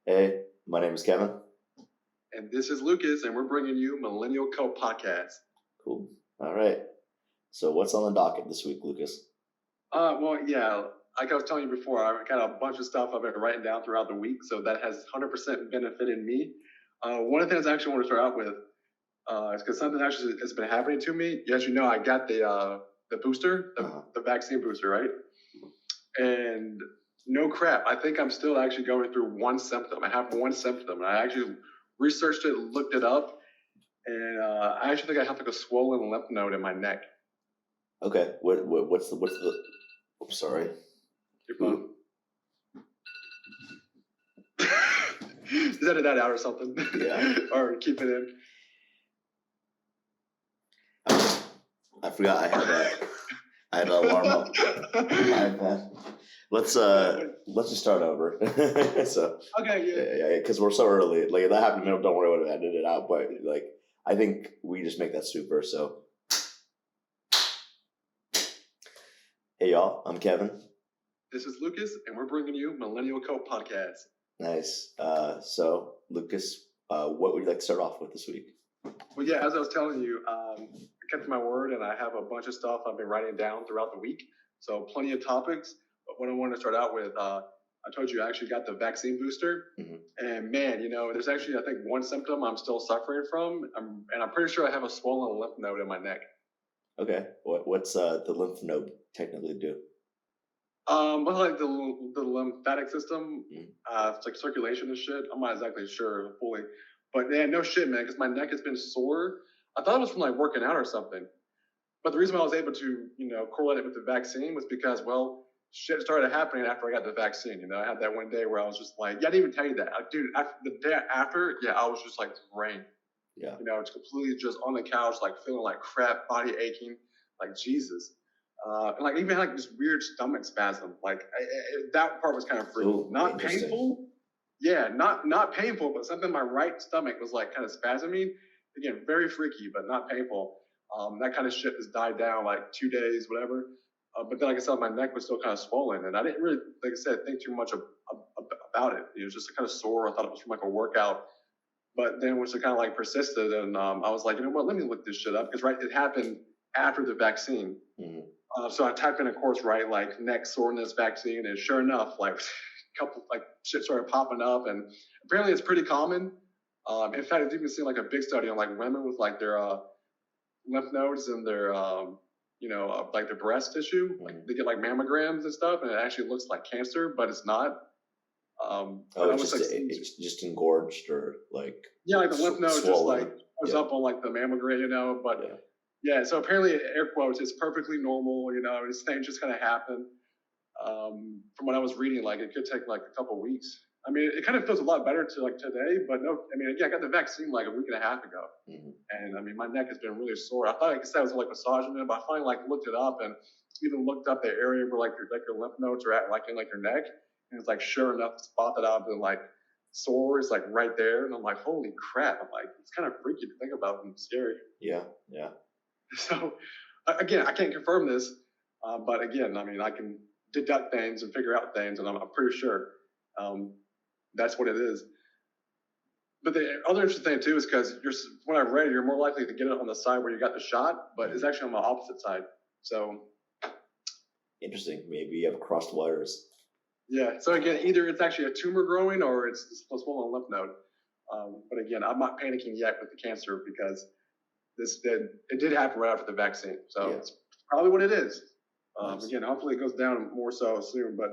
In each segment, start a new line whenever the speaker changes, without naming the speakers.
Hey, my name is Kevin.
And this is Lucas, and we're bringing you Millennial Podcast.
Cool. All right. So what's on the docket this week, Lucas?
Yeah, like I was telling you before, I've got a bunch of stuff I've been writing down throughout the week, so that has 100% benefited me. One of the things I actually want to start out with is because something actually has been happening to me. As you know, I got the booster, the vaccine booster, right? And no crap, I think I'm still actually going through one symptom. I have one symptom, and I actually researched it, looked it up, and I actually think I have like a swollen lymph node in my neck.
Okay. What's the? I'm sorry.
Your phone. Just edit that out or something.
Yeah.
Or keep it in.
I forgot I had an alarm up on my iPad. Let's just start over. So
Okay,
yeah, because we're so early. Like if that happened, don't worry about it. Edit it out. But like I think we just make that super. So hey y'all, I'm Kevin.
This is Lucas, and we're bringing you Millennial Podcast.
Nice. So Lucas, what would you like to start off with this week?
Well, yeah, as I was telling you, I kept my word, and I have a bunch of stuff I've been writing down throughout the week. So plenty of topics. But what I want to start out with, I told you I actually got the vaccine booster, and man, there's actually I think one symptom I'm still suffering from, and I'm pretty sure I have a swollen lymph node in my neck.
Okay. What's the lymph node technically do?
But like the lymphatic system, it's like circulation and shit. I'm not exactly sure fully, but yeah, no shit, man, because my neck has been sore. I thought it was from like working out or something, but the reason why I was able to, correlate it with the vaccine was because, well, shit started happening after I got the vaccine. I had that one day where I was just like, yeah, I didn't even tell you that, dude. After the day after, yeah, I was just like drained.
Yeah.
It's completely just on the couch, like feeling like crap, body aching, like Jesus. And like even had like this weird stomach spasm. Like that part was kind of freaky. Not painful. Yeah, not painful, but something in my right stomach was like kind of spasming. Again, very freaky, but not painful. That kind of shit has died down like 2 days, whatever. But then, like I said, my neck was still kind of swollen, and I didn't really, like I said, think too much about it. It was just kind of sore. I thought it was from like a workout. But then once it kind of like persisted, and I was like, you know what, let me look this shit up, because it happened after the vaccine. So I typed in, of course, like neck soreness vaccine, and sure enough, like a couple like shit started popping up, and apparently it's pretty common. In fact, I've even seen like a big study on like women with like their lymph nodes and their like the breast tissue. Like they get like mammograms and stuff, and it actually looks like cancer, but it's not.
It's just engorged or like
like the lymph node just like goes up on like the mammogram, but. Yeah, so apparently, air quotes, it's perfectly normal. This thing just kind of happened. From what I was reading, like it could take like a couple of weeks. I mean, it kind of feels a lot better to like today, but no, I mean, yeah, I got the vaccine like a week and a half ago, and I mean, my neck has been really sore. I thought, like I said, I was like massaging it, but I finally like looked it up and even looked up the area where like your lymph nodes are at, like in like your neck, and it's like sure enough, the spot that I've been like sore is like right there, and I'm like, holy crap! I'm like, it's kind of freaky to think about and scary.
Yeah.
So, again, I can't confirm this, but again, I mean, I can deduct things and figure out things, and I'm pretty sure that's what it is. But the other interesting thing too is because when I read, you're more likely to get it on the side where you got the shot, but it's actually on the opposite side. So
interesting. Maybe you have crossed wires.
Yeah. So again, either it's actually a tumor growing or it's a swollen lymph node. But again, I'm not panicking yet with the cancer because it did happen right after the vaccine, so it's probably what it is. Nice. Again, hopefully it goes down more so soon, but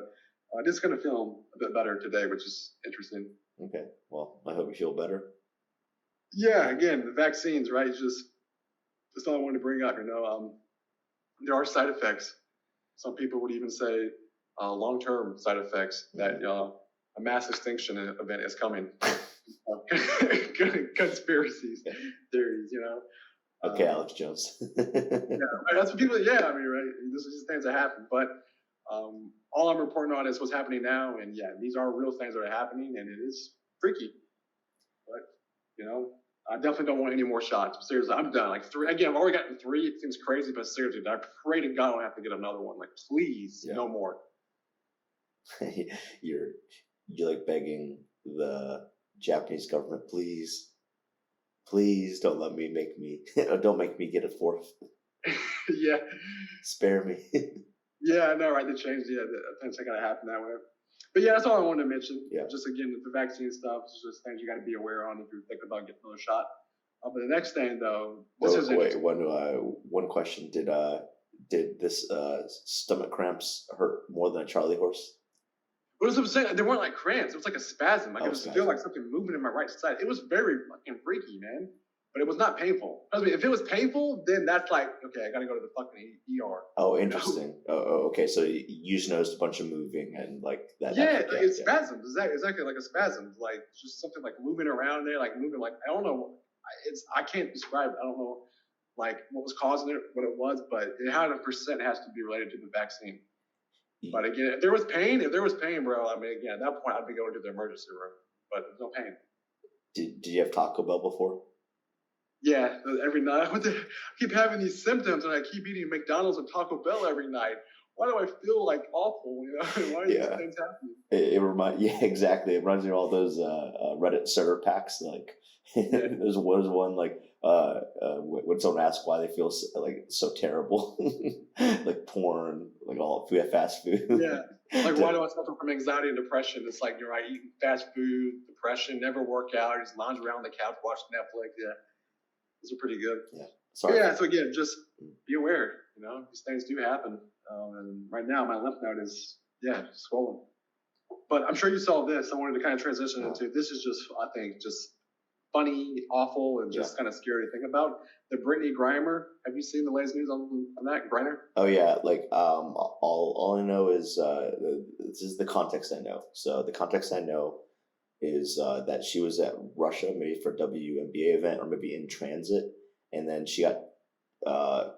just kind of feeling a bit better today, which is interesting.
Okay, well, I hope you feel better.
Yeah, again, the vaccines, right? It's all I wanted to bring up. There are side effects. Some people would even say long-term side effects that a mass extinction event is coming. Conspiracies, theories,
Okay, Alex Jones.
That's what people. Yeah, I mean, right. This is just things that happen, but all I'm reporting on is what's happening now, and yeah, these are real things that are happening, and it is freaky. But I definitely don't want any more shots. Seriously, I'm done. Like 3 again. I've already gotten 3. It seems crazy, but seriously, I pray to God I don't have to get another one. Like, please, no more.
You're like begging the Japanese government, please don't don't make me get a fourth.
Yeah.
Spare me.
Yeah, I know, right? They changed the things that gotta happen that way. But yeah, that's all I wanted to mention.
Yeah.
Just again, the vaccine stuff is just things you got to be aware on if you're thinking about getting another shot. But the next thing, though, this is interesting.
One question: did this stomach cramps hurt more than a Charlie horse?
What was I'm saying? They weren't like cramps. It was like a spasm. Like it was
spasm.
feel like something moving in my right side. It was very fucking freaky, man. But it was not painful. I mean, if it was painful, then that's like, okay, I gotta go to the fucking ER.
Oh, interesting. Okay. So you just noticed a bunch of moving and like that.
Yeah, it's spasms. Exactly like a spasm. Like just something like moving around there, like moving. Like I don't know. I can't describe it. I don't know, like what was causing it, what it was, but it 100% has to be related to the vaccine. But again, if there was pain, bro, I mean, again, at that point, I'd be going to the emergency room. But there's no pain.
Did you have Taco Bell before?
Yeah, every night. I keep having these symptoms, and I keep eating McDonald's and Taco Bell every night. Why do I feel like awful? You know, why are these things happening?
Exactly. It reminds me of all those Reddit server packs. Like, there's one like when someone asks why they feel so terrible, like porn, like all fast food.
Yeah, like why do I suffer from anxiety and depression? It's like I eat fast food, depression, never work out, just lounge around the couch, watch Netflix. Yeah, those are pretty good.
Yeah. Sorry.
Yeah. So again, just be aware. You know, these things do happen. And right now, my lymph node is swollen. But I'm sure you saw this. I wanted to kind of transition into this. Is just, I think, just funny, awful, and just kind of scary to think about. The Brittany Griner. Have you seen the latest news on that Griner?
Oh yeah, like all I know is this is the context I know. So the context I know is that she was at Russia, maybe for a WNBA event, or maybe in transit, and then she got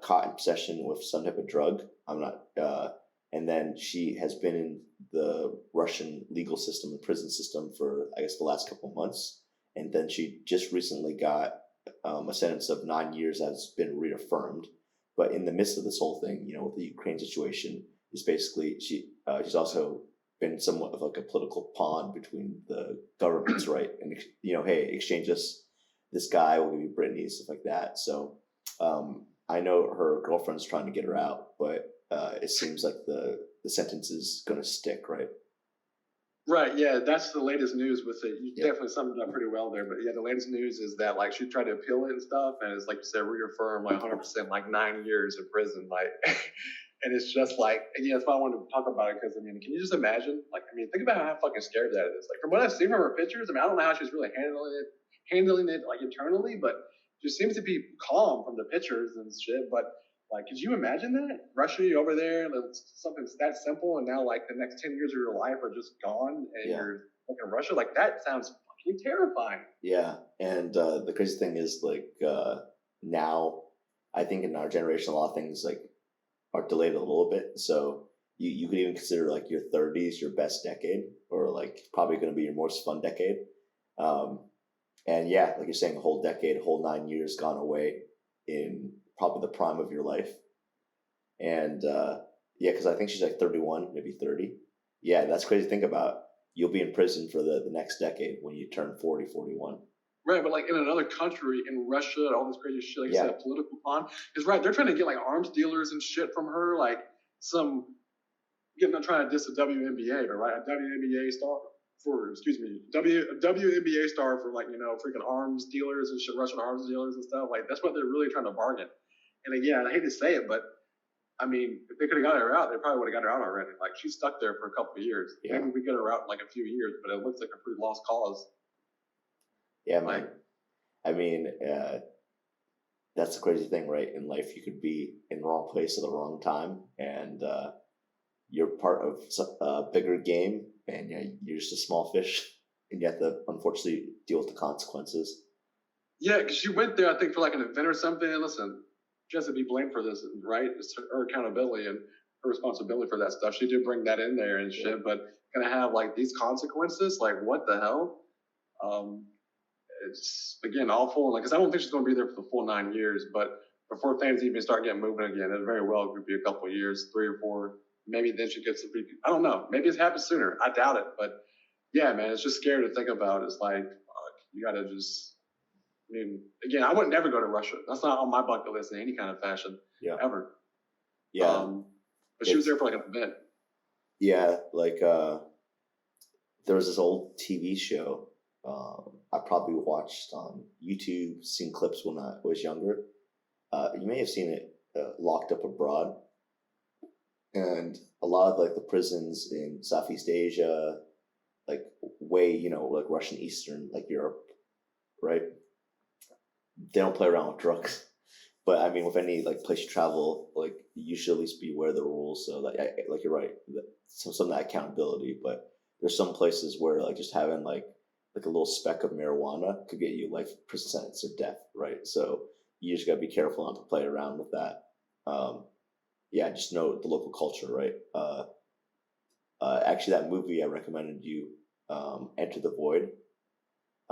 caught in possession with some type of drug. I'm not. And then she has been in the Russian legal system and prison system for, I guess, the last couple of months. And then she just recently got a sentence of 9 years that's been reaffirmed. But in the midst of this whole thing, with the Ukraine situation, is basically she's also been somewhat of like a political pawn between the governments, right? And hey, exchange this guy, we'll give you Brittany, stuff like that. So I know her girlfriend's trying to get her out, but it seems like the sentence is going to stick, right?
Right, yeah, that's the latest news with it. You definitely summed it up pretty well there. But yeah, the latest news is that like she tried to appeal it and stuff, and it's like you said, reaffirmed like 100%, like 9 years in prison, like. And it's just like, again, that's why I wanted to talk about it, because I mean, can you just imagine? Like, I mean, think about how fucking scary that is. Like, from what I've seen from her pictures, I mean, I don't know how she's really handling it like internally, but she seems to be calm from the pictures and shit. But like, could you imagine that? Russia, you over there, and something that simple, and now like the next 10 years of your life are just gone, and you're fucking Russia? Like, that sounds fucking terrifying.
Yeah, and the crazy thing is, like, now, I think in our generation, a lot of things like are delayed a little bit. So you could even consider like your 30s your best decade, or like probably going to be your most fun decade. And yeah, like you're saying, a whole decade, a whole 9 years gone away in probably the prime of your life. And because I think she's like 31, maybe 30. Yeah, that's crazy to think about. You'll be in prison for the next decade when you turn 40, 41.
Right, but like in another country, in Russia, all this crazy shit, like you said, political pawn. Because right, they're trying to get like arms dealers and shit from her, like not trying to diss a WNBA, but right, a WNBA star for, WNBA star for like, freaking arms dealers and shit, Russian arms dealers and stuff. Like, that's what they're really trying to bargain. And again, I hate to say it, but I mean, if they could have got her out, they probably would have got her out already. Like, she's stuck there for a couple of years. Yeah. Maybe we get her out in like a few years, but it looks like a pretty lost cause.
Yeah, man. I mean, that's the crazy thing, right? In life, you could be in the wrong place at the wrong time, and you're part of a bigger game, and you're just a small fish, and you have to, unfortunately, deal with the consequences. Yeah,
because she went there, I think, for like an event or something. And listen, she has to be blamed for this, right? It's her accountability and her responsibility for that stuff. She did bring that in there and shit, but gonna have like these consequences, like what the hell? It's again awful, like, because I don't think she's going to be there for the full 9 years. But before things even start getting moving again, it very well could be a couple of years, 3 or 4. Maybe then she gets I don't know. Maybe it's happened sooner. I doubt it, but yeah, man, it's just scary to think about. It's like, fuck, you gotta just. I mean, again, I would never go to Russia. That's not on my bucket list in any kind of fashion,
Yeah,
ever.
yeah,
But she was
it's
there for like an event.
yeah, like there was this old TV show I probably watched on YouTube, seen clips when I was younger. You may have seen it, Locked Up Abroad, and a lot of like the prisons in Southeast Asia, like way, like Russian Eastern, like Europe, right? They don't play around with drugs. But I mean, with any like place you travel, like you should at least be aware of the rules. So like you're right, some of that accountability. But there's some places where like just having like a little speck of marijuana could get you life prison sentence or death, right? So you just gotta be careful not to play around with that. Um, yeah, just know the local culture, right? Actually, that movie I recommended you, Enter the Void.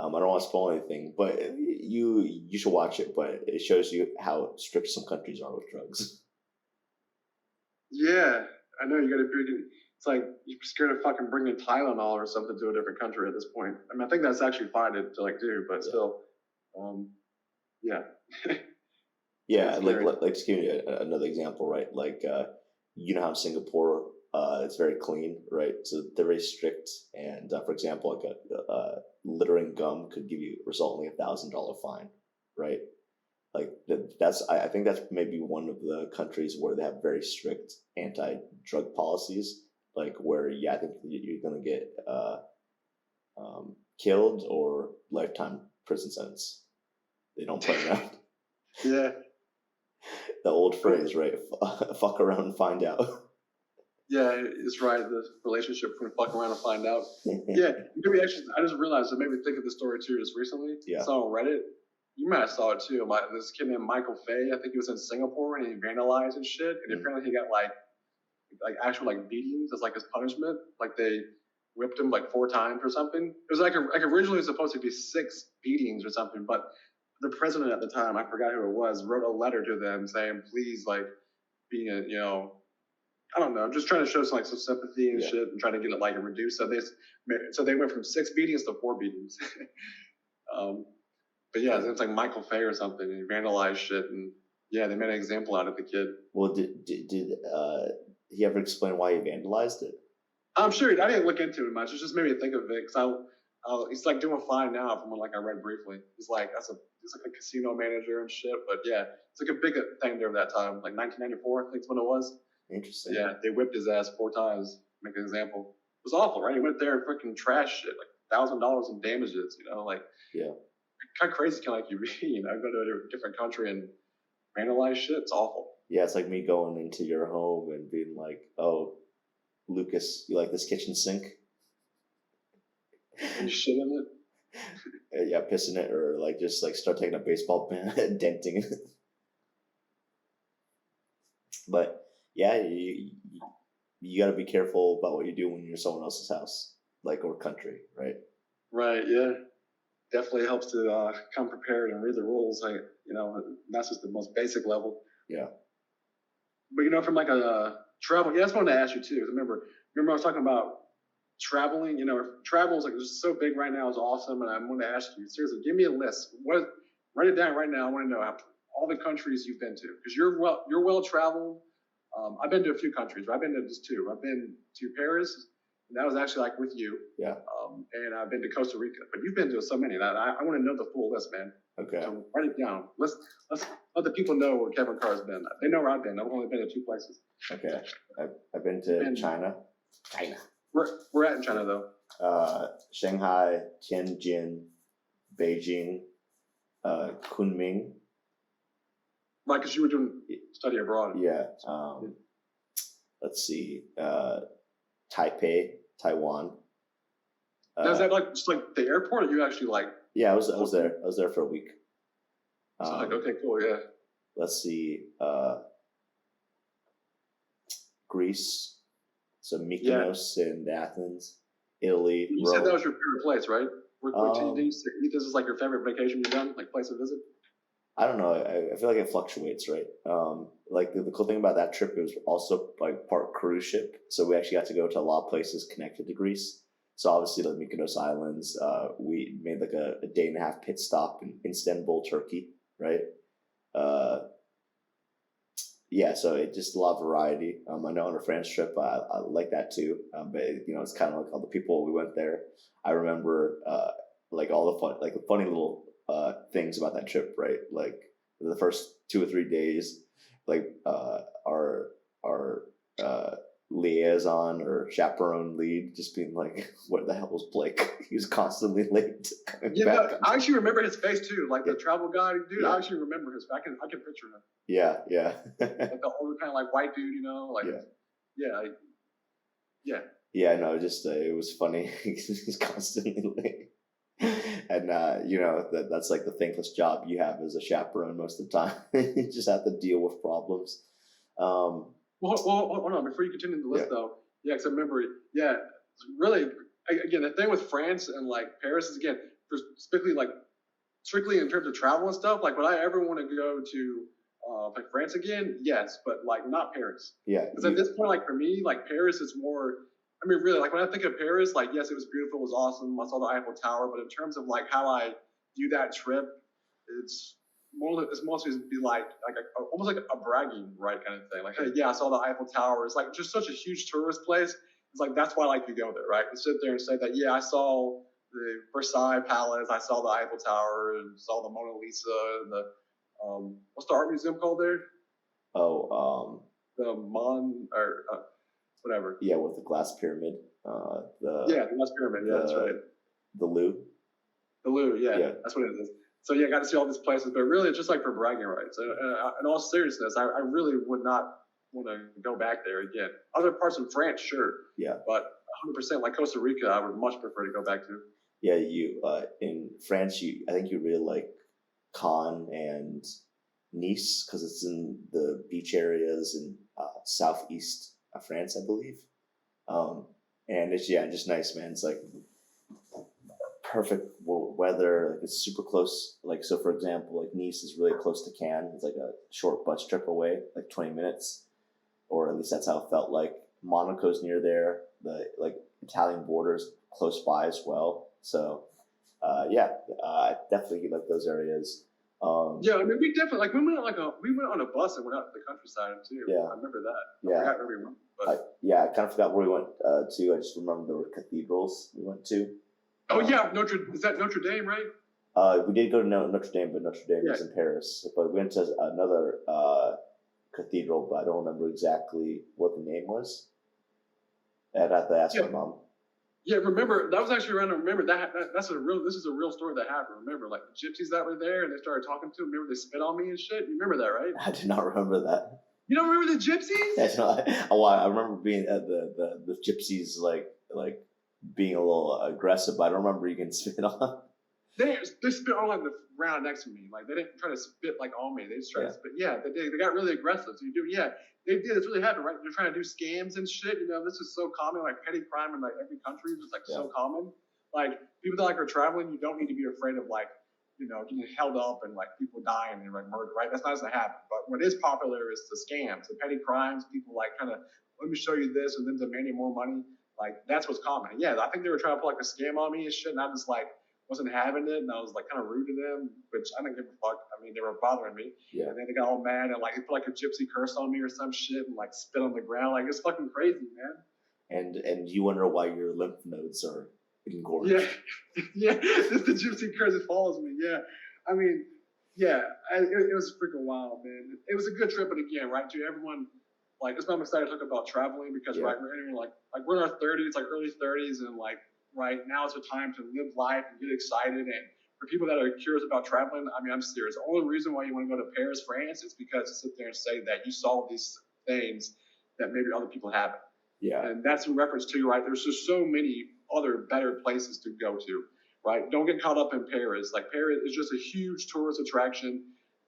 I don't want to spoil anything, but you should watch it. But it shows you how strict some countries are with drugs.
Yeah, I know you got to be. It's like you're scared of fucking bringing Tylenol or something to a different country at this point. I mean, I think that's actually fine to like do, but
Yeah,
still, yeah,
yeah.
it's
Like just give you another example, right? Like you know how in Singapore, it's very clean, right? So they're very strict, and for example, like littering gum could give you result in $1,000 fine, right? Like that's I think that's maybe one of the countries where they have very strict anti-drug policies. Like where yeah, I think you're gonna get killed or lifetime prison sentence. They don't play around.
yeah.
The old phrase, right? Fuck around and find out.
Yeah, it's right. The relationship from fuck around and find out. Yeah, maybe actually, I just realized it made me think of the story too just recently.
Yeah.
I saw on Reddit. You might have saw it too. This kid named Michael Fay. I think he was in Singapore and he vandalized and shit. And apparently he got like actual like beatings as like his punishment. Like they whipped him like 4 times or something. It was like originally it was supposed to be 6 beatings or something, but the president at the time, I forgot who it was, wrote a letter to them saying, please, like, be a, I don't know. I'm just trying to show some sympathy and shit, and trying to get it like reduced. So they went from 6 beatings to 4 beatings. But yeah, it's like Michael Fay or something, and he vandalized shit, and yeah, they made an example out of the kid.
Well, did he ever explain why he vandalized it?
I'm sure I didn't look into it much. It just made me think of it because he's like doing fine now from what I read briefly. He's like he's like a casino manager and shit. But yeah, it's like a big thing there that time, like 1994, I think is when it was.
Interesting.
Yeah, they whipped his ass 4 times. Make an example. It was awful, right? He went there and freaking trash shit, like $1,000 in damages. Like
yeah,
kind of crazy can you be? Go to a different country and vandalize shit. It's awful.
Yeah, it's like me going into your home and being like, "Oh, Lucas, you like this kitchen sink?"
And you shit in
it? Yeah, pissing it, or like just like start taking a baseball bat and denting it. But yeah, you got to be careful about what you do when you're in someone else's house, like or country, right?
Right. Yeah. Definitely helps to come prepared and read the rules. Like that's just the most basic level.
Yeah.
But from like a travel, yeah, that's what I wanted to ask you too. Remember I was talking about traveling. Travel is like just so big right now. Is awesome, and I want to ask you seriously. Give me a list. Write it down right now. I want to know all the countries you've been to because you're well traveled. I've been to a few countries. Right? I've been to just 2. I've been to Paris, and that was actually like with you.
Yeah.
And I've been to Costa Rica, but you've been to so many. And I want to know the full list, man.
Okay.
So write it down. Let's let the people know where Kevin Carr's been. They know where I've been. I've only been to 2 places.
Okay. I've been to China.
We're at in China though.
Shanghai, Tianjin, Beijing, Kunming.
Right, because you were doing study abroad.
Yeah. Let's see. Taipei, Taiwan.
Now, is that like just like the airport, or you actually like?
Yeah, I was there. I was there for a week.
So okay, cool, yeah.
Let's see. Greece. So Mykonos and Athens, Italy.
You
Rome.
said that was your favorite place, right? This is like your favorite vacation you've done, like place to visit?
I don't know. I feel like it fluctuates, right? Like the cool thing about that trip, it was also like part cruise ship. So we actually got to go to a lot of places connected to Greece. So obviously, like Mykonos Islands, we made like a day and a half pit stop in Istanbul, Turkey, right? Uh, yeah, so it just a lot of variety. I know on a France trip, I like that too. But it's kind of like all the people we went there. I remember like all the fun, like the funny little things about that trip, right? Like the first 2 or 3 days, like our uh, liaison or chaperone lead just being like, "What the hell was Blake? He was constantly late coming
Yeah,
back."
no, I actually remember his face too. Like
Yeah.
the travel guy dude,
Yeah.
I actually remember his. I can picture him.
Yeah, yeah,
Like the older kind of like white dude, like
yeah.
yeah, yeah.
Yeah, no, just it was funny. He's constantly late, and that's like the thankless job you have as a chaperone most of the time. You just have to deal with problems. Um,
Well, hold on. Before you continue the list,
yeah,
though, yeah, because I remember, yeah, really, again, the thing with France and like Paris is again, specifically like strictly in terms of travel and stuff. Like, would I ever want to go to like France again? Yes, but like not Paris.
yeah,
Because at this point, like for me, like Paris is more. I mean, really, like when I think of Paris, like yes, it was beautiful, it was awesome. I saw the Eiffel Tower, but in terms of like how I view that trip, it's it's mostly be like almost like a bragging right kind of thing. Like, hey, yeah, I saw the Eiffel Tower. It's like just such a huge tourist place. It's like that's why I like to go there, right? To sit there and say that, yeah, I saw the Versailles Palace, I saw the Eiffel Tower, and saw the Mona Lisa, and the what's the art museum called there?
oh,
The Mon or whatever.
yeah, with the glass pyramid,
Yeah, the Glass Pyramid. Yeah, that's right.
the Louvre.
The Louvre. Yeah,
Yeah,
that's what it is. So yeah, I got to see all these places, but really, it's just like for bragging rights. In all seriousness, I really would not want to go back there again. Other parts of France, sure,
yeah,
but 100% like Costa Rica, I would much prefer to go back to.
yeah. You in France, I think you really like Cannes and Nice because it's in the beach areas in southeast France, I believe. Um, and it's just nice, man. It's like perfect weather. Like it's super close. Like so, for example, like Nice is really close to Cannes. It's like a short bus trip away, like 20 minutes, or at least that's how it felt like. Monaco's near there. The like Italian border's close by as well. So definitely like those areas.
Yeah, I mean, we definitely like we went on a bus and went out to the countryside too.
Yeah,
I remember that.
Yeah,
I forgot where we went, but
I kind of forgot where we went to. I just remember there were cathedrals we went to.
oh yeah, is that Notre Dame, right?
We did go to Notre Dame, but Notre Dame
Yeah.
was in Paris. But we went to another cathedral, but I don't remember exactly what the name was. I'd have to ask
Yeah.
my mom.
Yeah, remember that was actually around. Remember that's a real. This is a real story that happened. Remember, like the gypsies that were there and they started talking to him. Remember they spit on me and shit. You remember that, right?
I do not remember that.
You don't remember the gypsies?
That's not. Oh, I remember being the gypsies like being a little aggressive, but I don't remember you getting spit on.
They spit on like the ground next to me. Like they didn't try to spit like on me. They just tried to spit. Yeah, they did. They got really aggressive. So you do. Yeah, they did. It's really happened, right? They're trying to do scams and shit. This is so common. Like petty crime in like every country is just like so common. Like people that like are traveling, you don't need to be afraid of like getting held up and like people dying and like murder. Right? That's not going to happen. But what is popular is the scams, the petty crimes. People like kind of let me show you this and then demanding more money. Like that's what's common. And yeah, I think they were trying to put like a scam on me and shit, and I just like wasn't having it, and I was like kind of rude to them, which I didn't give a fuck. I mean, they were bothering me, and then they got all mad and like they put like a gypsy curse on me or some shit, and like spit on the ground. Like it's fucking crazy, man.
And you wonder why your lymph nodes are engorged.
Yeah, yeah. It's the gypsy curse that follows me. Yeah, I mean, yeah, it was freaking wild, man. It was a good trip, but again, right, to everyone. Like, that's why I'm excited to talk about traveling because right, we're entering like we're in our 30s, like early 30s, and like. Right now is the time to live life and get excited. And for people that are curious about traveling, I mean, I'm serious. The only reason why you want to go to Paris, France, is because to sit there and say that you saw these things that maybe other people haven't.
Yeah.
And that's in reference to, right, there's just so many other better places to go to, right? Don't get caught up in Paris. Like Paris is just a huge tourist attraction,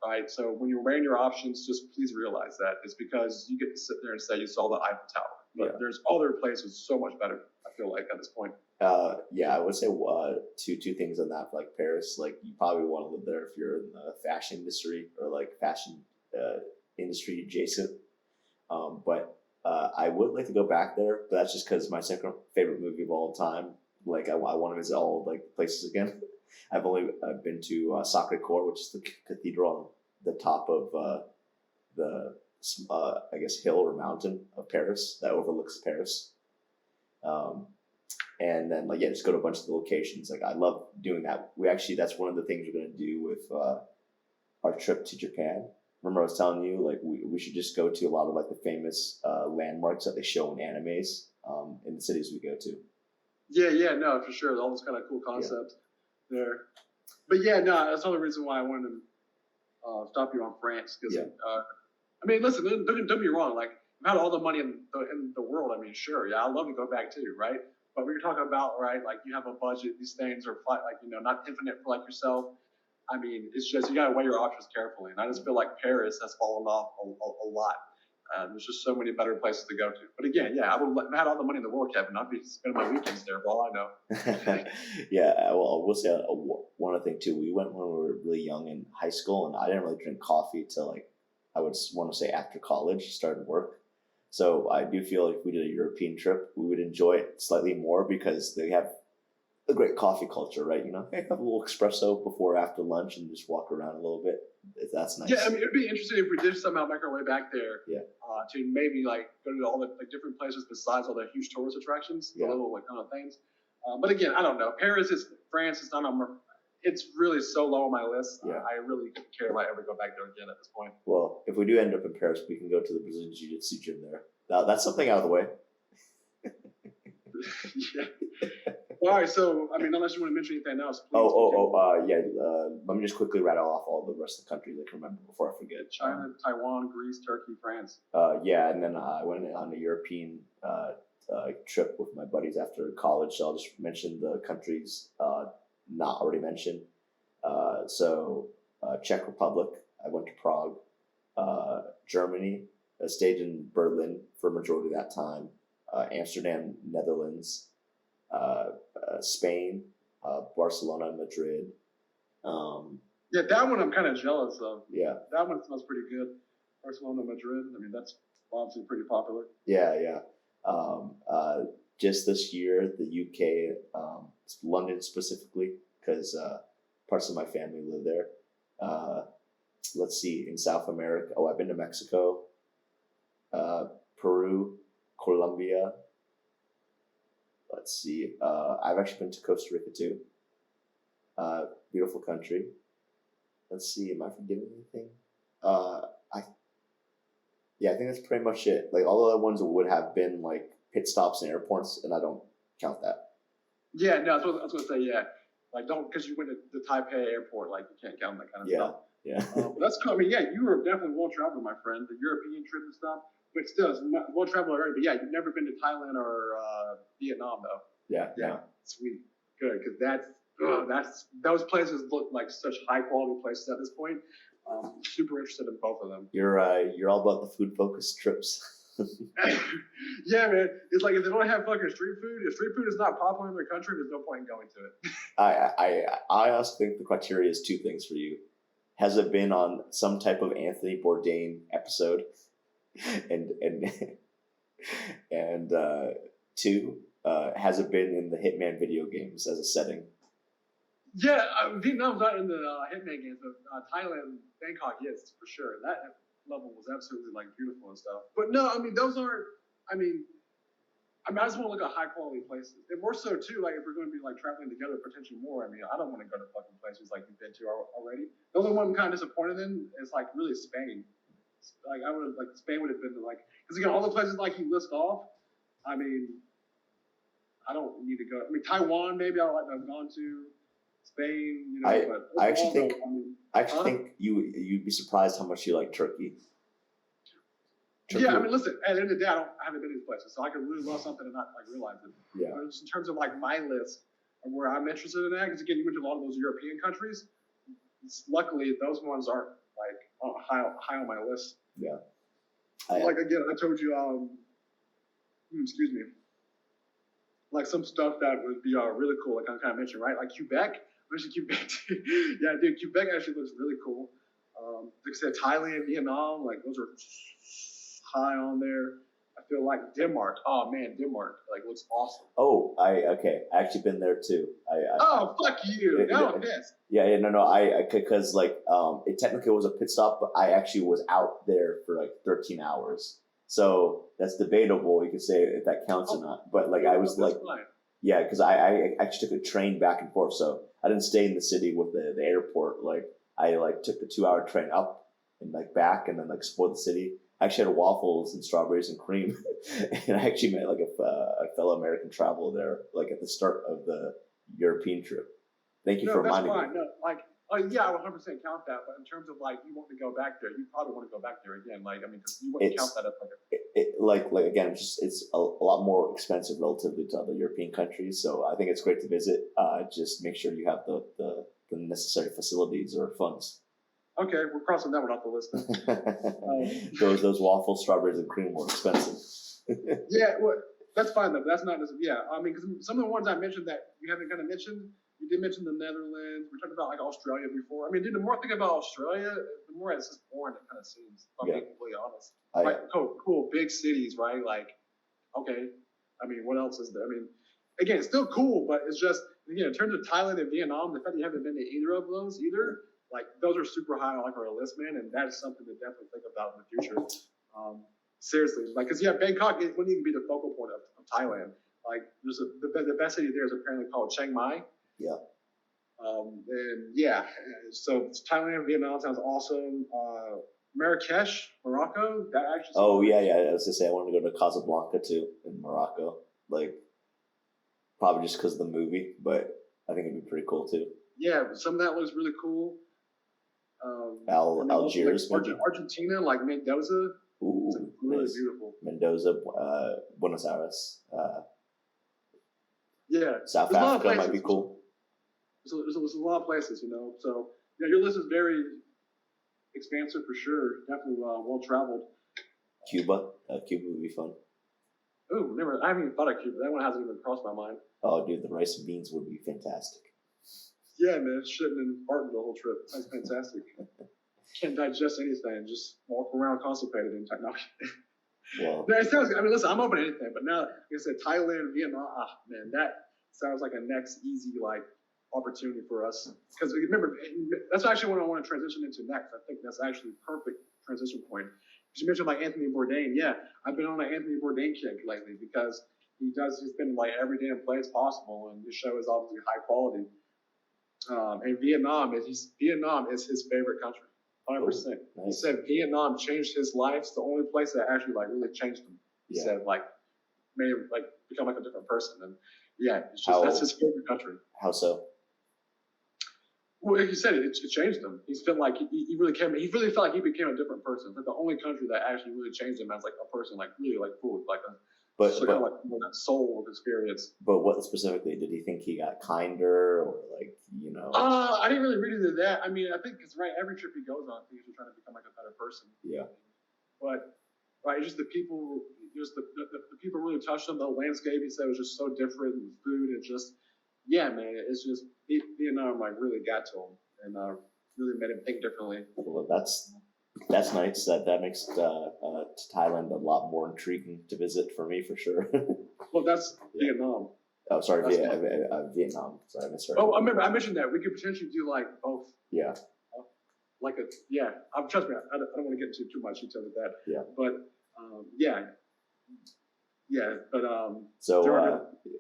right? So when you're weighing your options, just please realize that it's because you get to sit there and say you saw the Eiffel Tower. But there's other places so much better, I feel like, at this point.
I would say two things on that. Like Paris, like you probably want to live there if you're in the fashion industry or like fashion industry adjacent. But I would like to go back there, but that's just because my second favorite movie of all time Like I want to visit all like places again. I've been to Sacre Coeur, which is the cathedral on the top of the I guess hill or mountain of Paris that overlooks Paris. Um, and then like yeah, just go to a bunch of the locations. Like I love doing that. That's one of the things we're gonna do with our trip to Japan. Remember I was telling you like we should just go to a lot of like the famous landmarks that they show in animes in the cities we go to.
Yeah, no, for sure. All those kind of cool concepts there. But yeah, no, that's the only reason why I wanted to stop you on France because I mean, listen, don't get me wrong. Like, I've had all the money in the world. I mean, sure, yeah, I'd love to go back too, right? But when you're talking about, right, like you have a budget, these things are like, not infinite for like yourself. I mean, it's just you gotta weigh your options carefully. And I just feel like Paris has fallen off a lot. There's just so many better places to go to. But again, yeah, I would have had all the money in the world, Kevin. I'd be spending my weekends there for all I know.
Yeah, well, we'll say one other thing too. We went when we were really young in high school, and I didn't really drink coffee till like I would want to say after college, started work. So I do feel like if we did a European trip, we would enjoy it slightly more because they have a great coffee culture, right? Hey, have a little espresso before or after lunch and just walk around a little bit. That's nice.
Yeah, I mean, it'd be interesting if we did somehow make our way back there.
Yeah.
To maybe like go to all the like different places besides all the huge tourist attractions, the little like kind of things. But again, I don't know. Paris is France. It's not on. It's really so low on my list.
Yeah.
I really couldn't care if I ever go back there again at this point.
Well, if we do end up in Paris, we can go to the Brazilian Jiu-Jitsu gym there. That's something out of the way.
Yeah. All right, so I mean, unless you want to mention anything else.
Yeah. Let me just quickly rattle off all the rest of the countries I can remember before I forget.
China, Taiwan, Greece, Turkey, France.
Yeah, and then I went on a European trip with my buddies after college. So I'll just mention the countries not already mentioned. Czech Republic. I went to Prague. Germany. I stayed in Berlin for a majority of that time. Amsterdam, Netherlands. Spain, Barcelona, and Madrid.
Yeah, that one I'm kind of jealous of.
Yeah.
That one smells pretty good. Barcelona, Madrid. I mean, that's obviously pretty popular.
Yeah. Just this year, the UK, London specifically, because parts of my family live there. Let's see, in South America. I've been to Mexico, Peru, Colombia. Let's see. I've actually been to Costa Rica too. Beautiful country. Let's see. Am I forgetting anything? I think that's pretty much it. Like all the other ones would have been like pit stops and airports, and I don't count that.
Yeah, no, I was gonna say yeah. Like don't because you went to the Taipei airport, like you can't count that kind of stuff.
Yeah.
That's cool. I mean, yeah, you were definitely well traveled, my friend. The European trip and stuff. But still, it's well traveled already. But yeah, you've never been to Thailand or Vietnam, though.
Yeah.
Sweet, good, because those places look like such high quality places at this point. Super interested in both of them.
You're all about the food focused trips.
Yeah, man. It's like if they don't have fucking street food, if street food is not popular in their country, there's no point in going to it.
I also think the criteria is two things for you. Has it been on some type of Anthony Bourdain episode? and two, has it been in the Hitman video games as a setting?
Yeah, Vietnam's not in the Hitman games, but Thailand, Bangkok, yes, for sure. That level was absolutely like beautiful and stuff. But no, I mean those aren't. I just want to look at high quality places, and more so too. Like if we're going to be like traveling together, potentially more. I mean, I don't want to go to fucking places like you've been to already. The only one I'm kind of disappointed in is like really Spain. Like I would have like Spain would have been like because again all the places like you list off. I mean, I don't need to go. I mean, Taiwan maybe I'd like to have gone to. Spain, but
I actually think you'd be surprised how much you like Turkey.
Yeah, I mean, listen. At the end of the day, I haven't been to these places, so I could really love something and not like realize it.
Yeah.
But just in terms of like my list and where I'm interested in that, because again, you went to a lot of those European countries. Luckily, those ones aren't like high on my list.
Yeah.
Like again, I told you. Excuse me. Like some stuff that would be really cool, like I kind of mentioned, right? Like Quebec. Quebec. Yeah, dude, Quebec actually looks really cool. Like I said, Thailand, Vietnam, like those are high on there. I feel like Denmark. Oh man, Denmark like looks awesome.
Oh, I actually been there too.
Oh fuck you! Now I'm pissed.
Yeah, no, I because like it technically was a pit stop, but I actually was out there for like 13 hours. So that's debatable. You could say if that counts or not. But like I was like,
fine.
yeah, because I actually took a train back and forth, so I didn't stay in the city with the airport. Like I like took the 2 hour train up and like back, and then like explored the city. I actually had waffles and strawberries and cream, and I actually met like a fellow American traveler there, like at the start of the European trip. Thank you for reminding me.
No, like, oh yeah, I would 100% count that. But in terms of like you want to go back there, you probably want to go back there again. Like, I mean, because you wouldn't count that up
like again, it's a lot more expensive relatively to other European countries. So I think it's great to visit. Just make sure you have the necessary facilities or funds.
Okay, we're crossing that one off the list.
Those waffles, strawberries, and cream were expensive.
Yeah, well, that's fine though. That's not yeah. I mean, because some of the ones I mentioned that you haven't kind of mentioned, you did mention the Netherlands. We talked about like Australia before. I mean, dude, the more I think about Australia, the more it's just boring it kind of seems. If I'm being completely honest. Like, cool, big cities, right? Like, okay. I mean, what else is there? I mean, again, it's still cool, but it's just in terms of Thailand and Vietnam, the fact that you haven't been to either of those either. Like those are super high on like our list, man, and that is something to definitely think about in the future. Seriously, like, cause Bangkok it wouldn't even be the focal point of Thailand. Like, there's the best city there is apparently called Chiang Mai.
Yeah.
And yeah, so Thailand, Vietnam sounds awesome. Marrakesh, Morocco, that actually.
Oh yeah. I was gonna say I wanted to go to Casablanca too in Morocco, like probably just because of the movie, but I think it'd be pretty cool too.
Yeah, some of that looks really cool.
Algiers,
like Argentina, like Mendoza.
Ooh,
it's really
nice.
beautiful.
Mendoza, Buenos Aires.
Yeah,
South Africa might be cool.
There's a lot of places, So yeah, your list is very expansive for sure. Definitely well traveled.
Cuba would be fun.
Oh, I haven't even thought of Cuba. That one hasn't even crossed my mind.
Oh, dude, the rice and beans would be fantastic.
Yeah, man, shitting and farting the whole trip. That's fantastic. Can't digest anything. Just walk around constipated in technology. Well, no, it sounds. I mean, listen, I'm open to anything, but now, like I said, Thailand, Vietnam. Man, that sounds like a next easy opportunity for us. Because remember, that's actually what I want to transition into next. I think that's actually a perfect transition point. You mentioned like Anthony Bourdain. Yeah, I've been on an Anthony Bourdain kick lately because he's been like every damn place possible, and his show is obviously high quality. And Vietnam is his favorite country, 100%. Nice. He said Vietnam changed his life. It's the only place that actually really changed him. He said made him become a different person. And yeah, it's just that's his favorite country.
How so?
Well, he said it changed him. He felt like he really came. He really felt like he became a different person. It's the only country that actually really changed him as a person, really full of
But
that soul experience.
But what specifically did he think he got kinder or
I didn't really read into that. I mean, I think it's every trip he goes on, he's trying to become a better person.
Yeah.
But just the people, the people really touched him. The landscape, he said, was just so different, and the food, and just man, it's just Vietnam really got to him and really made him think differently.
Well, that's nice. That makes Thailand a lot more intriguing to visit for me, for sure.
Well, that's Vietnam.
Oh, sorry, Vietnam. Sorry, I misheard.
Oh, I remember I mentioned that we could potentially do both.
Yeah.
Trust me, I don't want to get into too much detail with that.
Yeah.
But but
So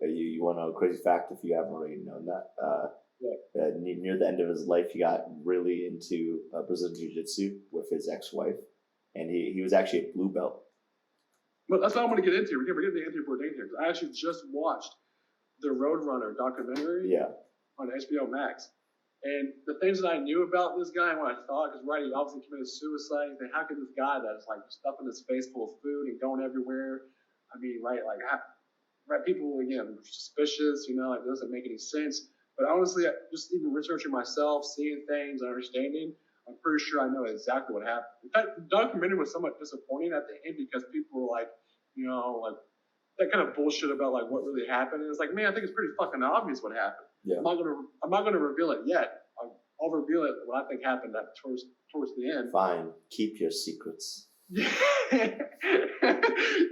you want to know a crazy fact if you haven't already known that? Near the end of his life, he got really into Brazilian Jiu-Jitsu with his ex-wife, and he was actually a blue belt.
Well, that's what I'm going to get into. We're getting to Anthony Bourdain here. I actually just watched the Roadrunner documentary on HBO Max. And the things that I knew about this guy and what I thought, because he obviously committed suicide. How could this guy that's stuffing his face full of food and going everywhere? I mean, people again suspicious. It doesn't make any sense. But honestly, just even researching myself, seeing things, understanding, I'm pretty sure I know exactly what happened. In fact, the documentary was somewhat disappointing at the end because people were that kind of bullshit about what really happened. And it's man, I think it's pretty fucking obvious what happened. Yeah. I'm not gonna reveal it yet. I'll reveal it what I think happened towards the end.
Fine, keep your secrets.
Yeah,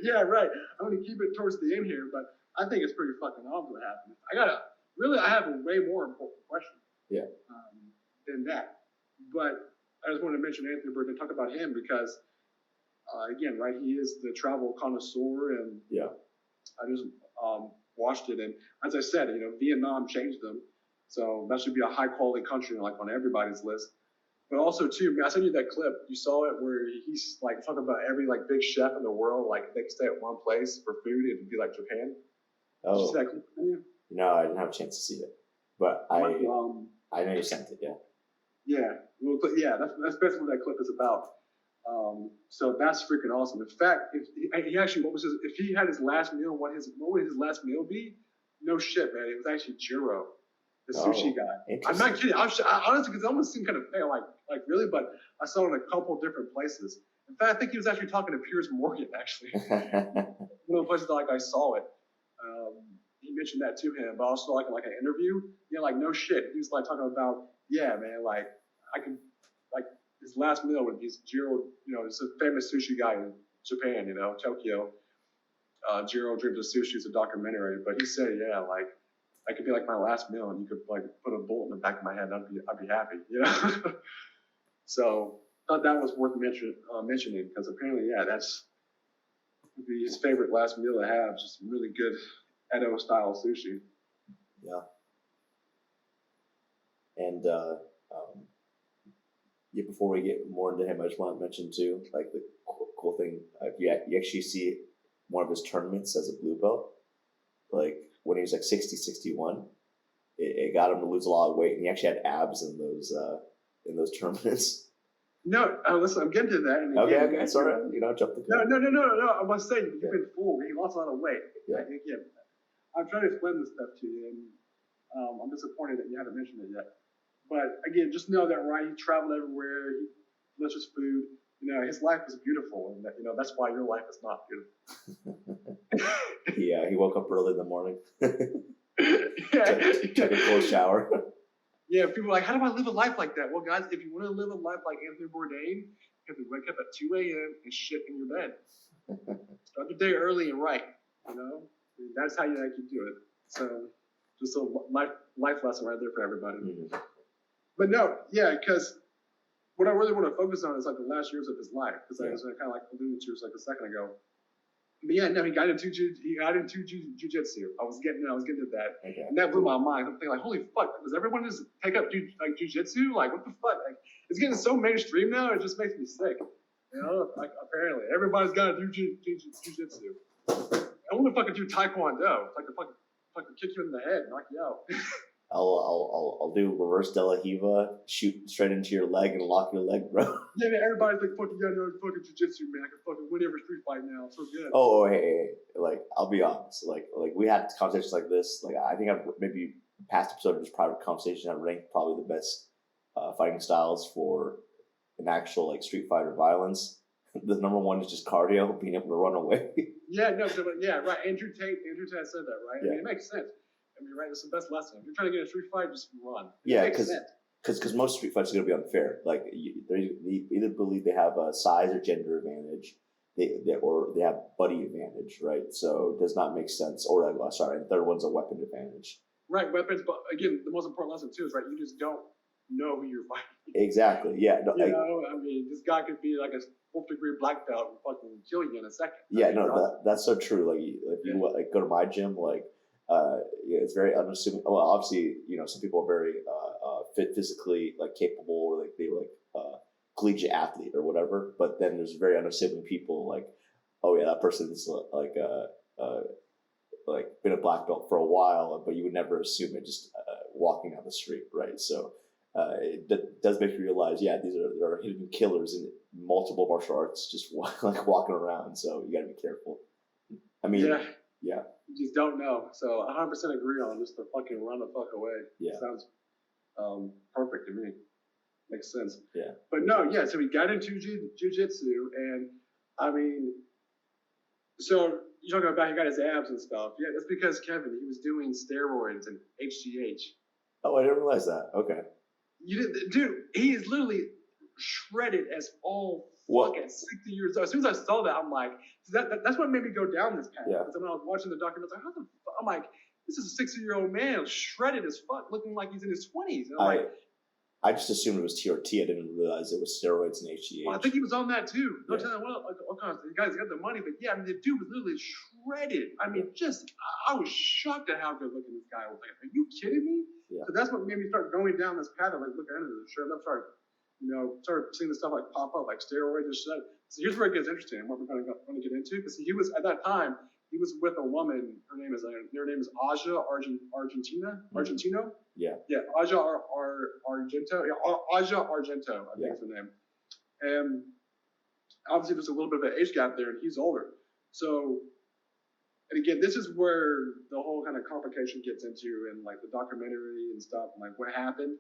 yeah, right. I'm gonna keep it towards the end here, but I think it's pretty fucking awesome what happened. I have a way more important question.
Yeah.
Than that, but I just wanted to mention Anthony Burton and talk about him because, again, right, he is the travel connoisseur, and
yeah,
I just watched it, and as I said, Vietnam changed them, so that should be a high quality country, like on everybody's list. But also too, I sent you that clip. You saw it where he's like talking about every like big chef in the world, like they could stay at one place for food. It'd be like Japan.
Oh,
did you see that clip?
No, I didn't have a chance to see it, but I know you sent it. Yeah.
Yeah. Well, yeah. That's basically what that clip is about. So that's freaking awesome. In fact, if he actually, if he had his last meal, what would his last meal be? No shit, man. It was actually Jiro, the sushi guy. I'm not kidding. I honestly, because it almost seemed kind of fail, like really, but I saw it in a couple different places. In fact, I think he was actually talking to Piers Morgan, actually. One of the places that, like, I saw it. He mentioned that to him, but also like an interview. Yeah, like no shit. He was like talking about, yeah, man, like I can, like his last meal with these Jiro, it's a famous sushi guy in Japan, Tokyo. Jiro Dreams of Sushi is a documentary, but he said, yeah, like that could be like my last meal, and you could like put a bullet in the back of my head, and I'd be happy, So thought that was worth mentioning because apparently, yeah, that's would be his favorite last meal to have, just really good Edo style sushi.
Yeah. And yeah, before we get more into him, I just want to mention too, like the cool thing, you actually see one of his tournaments as a blue belt, like when he was like 60, 61, it got him to lose a lot of weight, and he actually had abs in those tournaments.
No, listen, I'm getting to that. And
okay, sorry, jump the gun.
No. I was saying you've been fooled. He lost a lot of weight.
Yeah.
Again, I'm trying to explain this stuff to you, and I'm disappointed that you haven't mentioned it yet. But again, just know that he traveled everywhere. He delicious food. His life is beautiful, and that's why your life is not beautiful.
Yeah, he woke up early in the morning.
Yeah.
Took a cold shower.
Yeah, people are like, how do I live a life like that? Well, guys, if you want to live a life like Anthony Bourdain, you have to wake up at 2 a.m. and shit in your bed. Start the day early and right. That's how you do it. So, just a life lesson right there for everybody.
Mm-hmm.
But no, yeah, because what I really want to focus on is like the last years of his life, because I was kind of like alluding to like a second ago. But yeah, no, he got into jujitsu. I was getting to that, and that blew my mind. I'm thinking like, holy fuck, does everyone just take up jujitsu? Like, what the fuck? Like, it's getting so mainstream now. It just makes me sick. Like apparently everybody's got to do jujitsu. I want to fucking do taekwondo. It's like to fucking kick you in the head, knock you out.
I'll do reverse De La Hiva, shoot straight into your leg and lock your leg, bro.
Yeah, man, everybody's like, fucking, fucking jujitsu, man. I can fucking win every street fight now. It's so good.
Oh, hey, like, I'll be honest. Like we had conversations like this. Like, I think I've maybe past episode of this private conversation, I've ranked probably the best fighting styles for an actual like street fighter violence. The number one is just cardio, being able to run away.
Yeah, no, yeah, right. Andrew Tate said that, right?
Yeah.
I mean, it makes sense. I mean, right, it's the best lesson. If you're trying to get a street fight, just run.
Yeah, because most street fights are going to be unfair. Like, they either believe they have a size or gender advantage, or they have buddy advantage, right? So it does not make sense. Or, and the third one's a weapon advantage.
Right, weapons. But again, the most important lesson too is right. You just don't know who you're fighting.
Exactly. Yeah. No,
I mean, this guy could be like a 4th degree black belt and fucking kill you in a second.
Yeah, that's so true. Like, if you like go to my gym, like. It's very unassuming. Well, obviously, some people are very fit, physically like capable, or like they collegiate athlete or whatever. But then there's very unassuming people like, oh yeah, that person's like been a black belt for a while, but you would never assume it just walking down the street, right? So it does make you realize, yeah, there are hidden killers in multiple martial arts just like walking around. So you got to be careful. I mean, yeah.
You just don't know. So 100% agree on just to fucking run the fuck away.
Yeah.
Sounds perfect to me. Makes sense.
Yeah.
But no, yeah, so he got into jiu-jitsu, and I mean, so you're talking about he got his abs and stuff. Yeah, that's because Kevin, he was doing steroids and HGH.
Oh, I didn't realize that. Okay.
You did, dude, he is literally shredded as all fucking 60 years old. As soon as I saw that, I'm like, that's what made me go down this path.
Yeah.
Because when I was watching the documentary, I was like, how the fuck? I'm like, this is a 60-year-old man, shredded as fuck, looking like he's in his 20s. And I'm like,
I just assumed it was TRT. I didn't realize it was steroids and HGH.
Well, I think he was on that too. Don't tell me what kind of the guy's got the money, but yeah, I mean the dude was literally shredded. I mean, I was shocked at how good looking this guy was. Like, are you kidding me?
Yeah.
So that's what made me start going down this path of like looking into this. Sure enough, started seeing this stuff like pop up, like steroids and shit. So here's where it gets interesting and what we're going to get into. Because he was at that time, he was with a woman. Her name is Aja Argentino.
Yeah.
Yeah, Aja Argento. Yeah, Aja Argento, I think is her name. And obviously there's a little bit of an age gap there, and he's older. So, and again, this is where the whole kind of complication gets into, and like the documentary and stuff, and like what happened.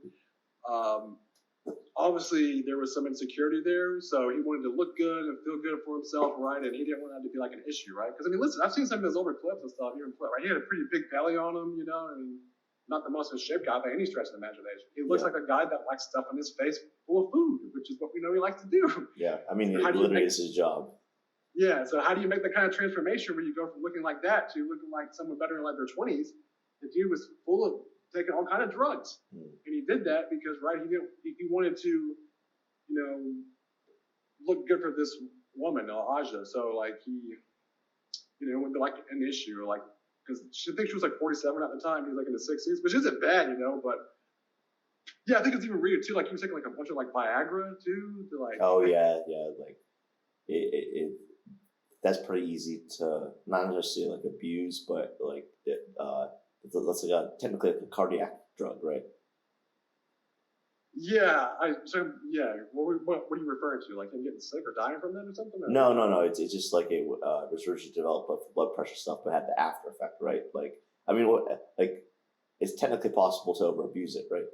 Obviously there was some insecurity there, so he wanted to look good and feel good for himself, right? And he didn't want that to be like an issue, right? Because I mean, listen, I've seen some of his older clips and stuff. Right? He had a pretty big belly on him, and not the most in shape guy by any stretch of the imagination. He looks like a guy that likes stuffing his face full of food, which is what we know he likes to do.
Yeah, I mean, so it literally is his job.
Yeah, so how do you make the kind of transformation where you go from looking like that to looking like someone better in like their 20s? The dude was full of taking all kind of drugs, and he did that because he wanted to, look good for this woman, Aja. So like he, went to like an issue, like because I think she was like 47 at the time. He was like in the 60s, which isn't bad, but yeah, I think it's even weird too. Like he was taking like a bunch of like Viagra too, to like.
Oh yeah, like it that's pretty easy to not necessarily like abuse, but like it's like technically like a cardiac drug, right?
Yeah, What are you referring to? Like him getting sick or dying from that or something? Or?
No. It's just like a research developed blood pressure stuff, but had the after effect, right? Like, I mean, it's technically possible to over abuse it, right?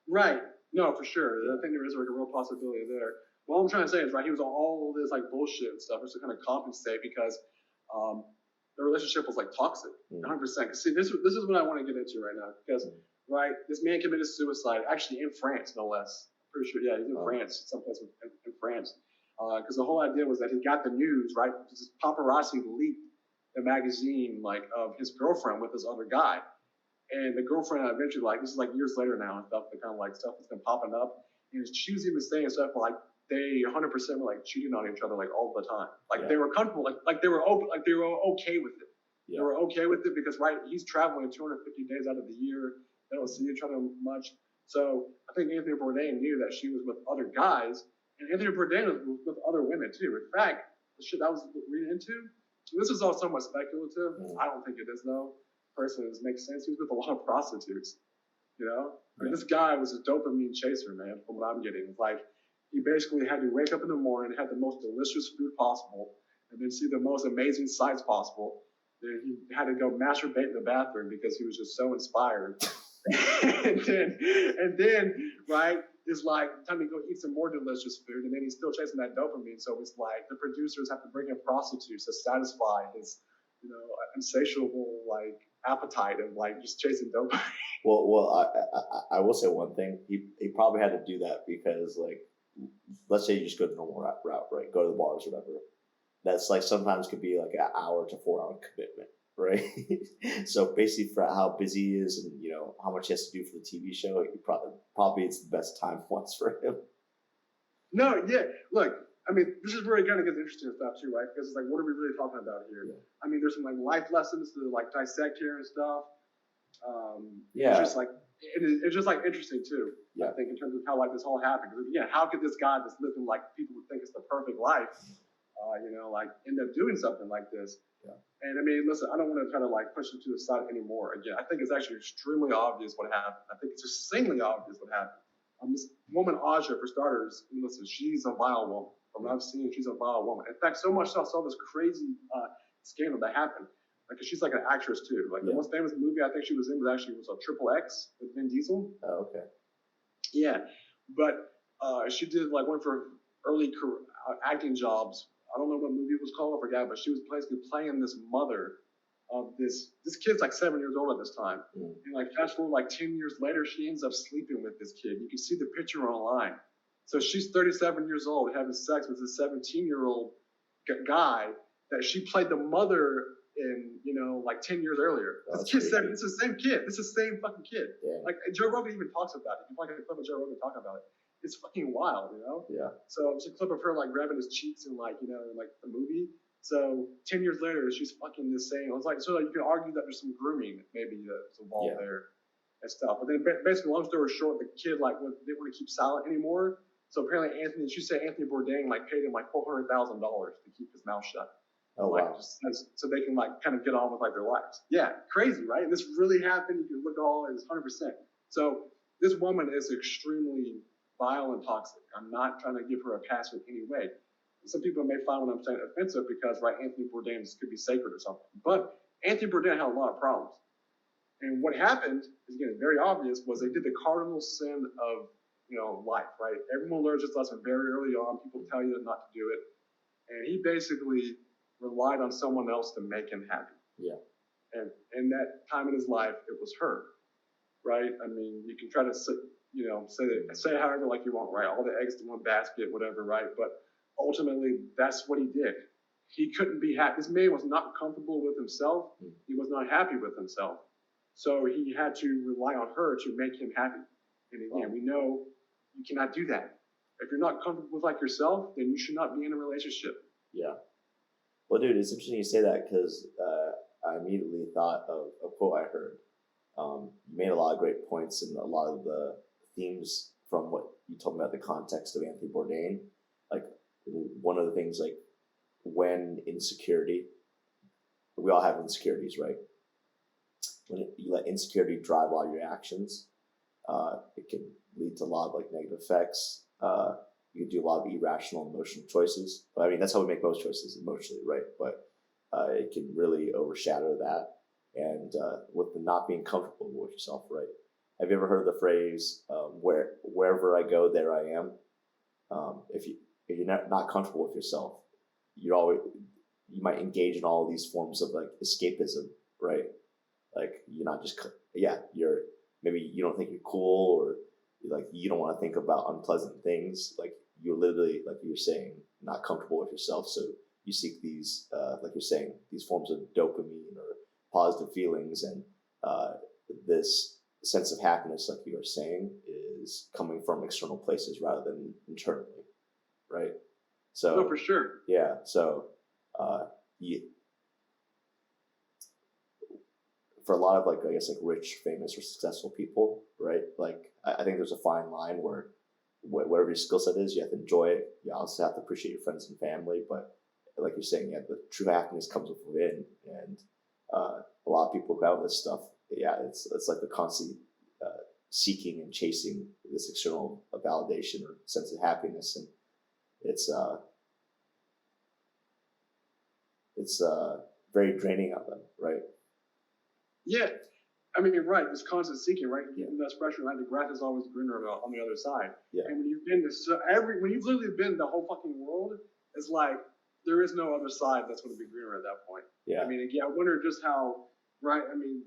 Right. No, for sure. I think there is like a real possibility there. What I'm trying to say is, right, he was on all this like bullshit and stuff just to kind of compensate because the relationship was like toxic, 100%. See, this is what I want to get into right now because. Right, this man committed suicide, actually in France, no less. I'm pretty sure, yeah, he's in France, someplace in France. Because the whole idea was that he got the news, right? This paparazzi leaked the magazine, like, of his girlfriend with this other guy. And the girlfriend eventually, like, this is like years later now and stuff, the kind of like stuff that's been popping up. And she was even saying stuff like they 100% were like cheating on each other like all the time. Like they were comfortable, like they were open, like they were okay with it. Yeah. They were okay with it because, right, he's traveling 250 days out of the year. They don't see each other much. So I think Anthony Bourdain knew that she was with other guys, and Anthony Bourdain was with other women too. In fact, the shit I was reading into, this is all somewhat speculative. I don't think it is though. Personally, this makes sense. He was with a lot of prostitutes. I mean, this guy was a dopamine chaser, man. From what I'm getting, it's like he basically had to wake up in the morning, have the most delicious food possible, and then see the most amazing sights possible. Then he had to go masturbate in the bathroom because he was just so inspired. and then, right, it's like time to go eat some more delicious food, and then he's still chasing that dopamine. So it's like the producers have to bring in prostitutes to satisfy his, insatiable like appetite of like just chasing dopamine.
Well, I will say one thing. He probably had to do that because, like, let's say you just go the normal route, right? Go to the bars or whatever. That's like sometimes could be like an hour to 4 hour commitment. Right, so basically, for how busy he is, and how much he has to do for the TV show, he probably it's the best time once for him.
No, yeah. Look, I mean, this is where it kind of gets interesting stuff too, right? Because it's like, what are we really talking about here? Yeah. I mean, there's some like life lessons to like dissect here and stuff. It's just like it's just like interesting too. Yeah. I think in terms of how like this all happened. Because again, how could this guy that's living like people would think it's the perfect life, like end up doing something like this? Yeah. And I mean, listen, I don't want to try to like push it to the side anymore. Again, I think it's actually extremely obvious what happened. I think it's extremely obvious what happened. This woman, Aja, for starters, listen, she's a vile woman. From what I've seen, she's a vile woman. In fact, so much so I saw this crazy scandal that happened. Because she's like an actress too. Like the most famous movie I think she was in was a Triple X with Vin Diesel.
Oh, okay.
Yeah, but she did like one for early acting jobs. I don't know what movie it was called, I forgot, but she was basically playing this mother of this kid's like 7 years old at this time. And like fast forward like 10 years later, she ends up sleeping with this kid. You can see the picture online. So she's 37 years old having sex with a 17-year-old guy that she played the mother in, like 10 years earlier. This kid's it's the same kid. It's the same fucking kid.
Yeah.
Like Joe Rogan even talks about it. You can find a clip of Joe Rogan talking about it. It's fucking wild,
Yeah.
So it's a clip of her like grabbing his cheeks and like, like the movie. So 10 years later, she's fucking the same. It was like, so you can argue that there's some grooming maybe that's involved there and stuff. But then basically, long story short, the kid like didn't want to keep silent anymore. So apparently she said Anthony Bourdain like paid him like $400,000 to keep his mouth shut.
Oh, wow.
So they can like kind of get on with like their lives. Yeah, crazy, right? And this really happened. You can look all it's 100%. So this woman is extremely vile and toxic. I'm not trying to give her a pass in any way. Some people may find what I'm saying offensive because, right, Anthony Bourdain could be sacred or something. But Anthony Bourdain had a lot of problems. And what happened, again, very obvious, was they did the cardinal sin of, life, right? Everyone learns this lesson very early on. People tell you not to do it. And he basically relied on someone else to make him happy.
Yeah.
And in that time in his life, it was her, right? I mean, you can try to, say however like you want, right? All the eggs in one basket, whatever, right? But ultimately, that's what he did. He couldn't be happy. This man was not comfortable with himself. He was not happy with himself. So he had to rely on her to make him happy. And again, we know you cannot do that. If you're not comfortable with like yourself, then you should not be in a relationship.
Yeah. Well, dude, it's interesting you say that because I immediately thought of a quote I heard. You made a lot of great points and a lot of the themes from what you told me about the context of Anthony Bourdain. Like one of the things, like when insecurity, we all have insecurities, right? When you let insecurity drive a lot of your actions, it can lead to a lot of like negative effects. You can do a lot of irrational emotional choices. But I mean, that's how we make most choices emotionally, right? But it can really overshadow that. And with the not being comfortable with yourself, right? Have you ever heard the phrase, wherever I go, there I am? If you're not comfortable with yourself, you might engage in all these forms of like escapism, right? Like you're not just, maybe you don't think you're cool, or like you don't want to think about unpleasant things. Like you're literally, like you're saying, not comfortable with yourself. So you seek these, like you're saying, these forms of dopamine or positive feelings, and this sense of happiness, like you were saying, is coming from external places rather than internally, right? So
no, for sure.
Yeah. So for a lot of like, I guess, like rich, famous, or successful people, right? Like I think there's a fine line where whatever your skill set is, you have to enjoy it. You also have to appreciate your friends and family, but like you're saying, the true happiness comes within. And a lot of people who have this stuff, it's like the constant seeking and chasing this external validation or sense of happiness, and it's very draining on them, right?
Yeah, I mean, you're right. This constant seeking, right? Getting that expression, right? The grass is always greener on the other side.
Yeah.
And when you've been when you've literally been the whole fucking world, it's like there is no other side that's going to be greener at that point.
Yeah.
I mean, again, I wonder just how, right? I mean,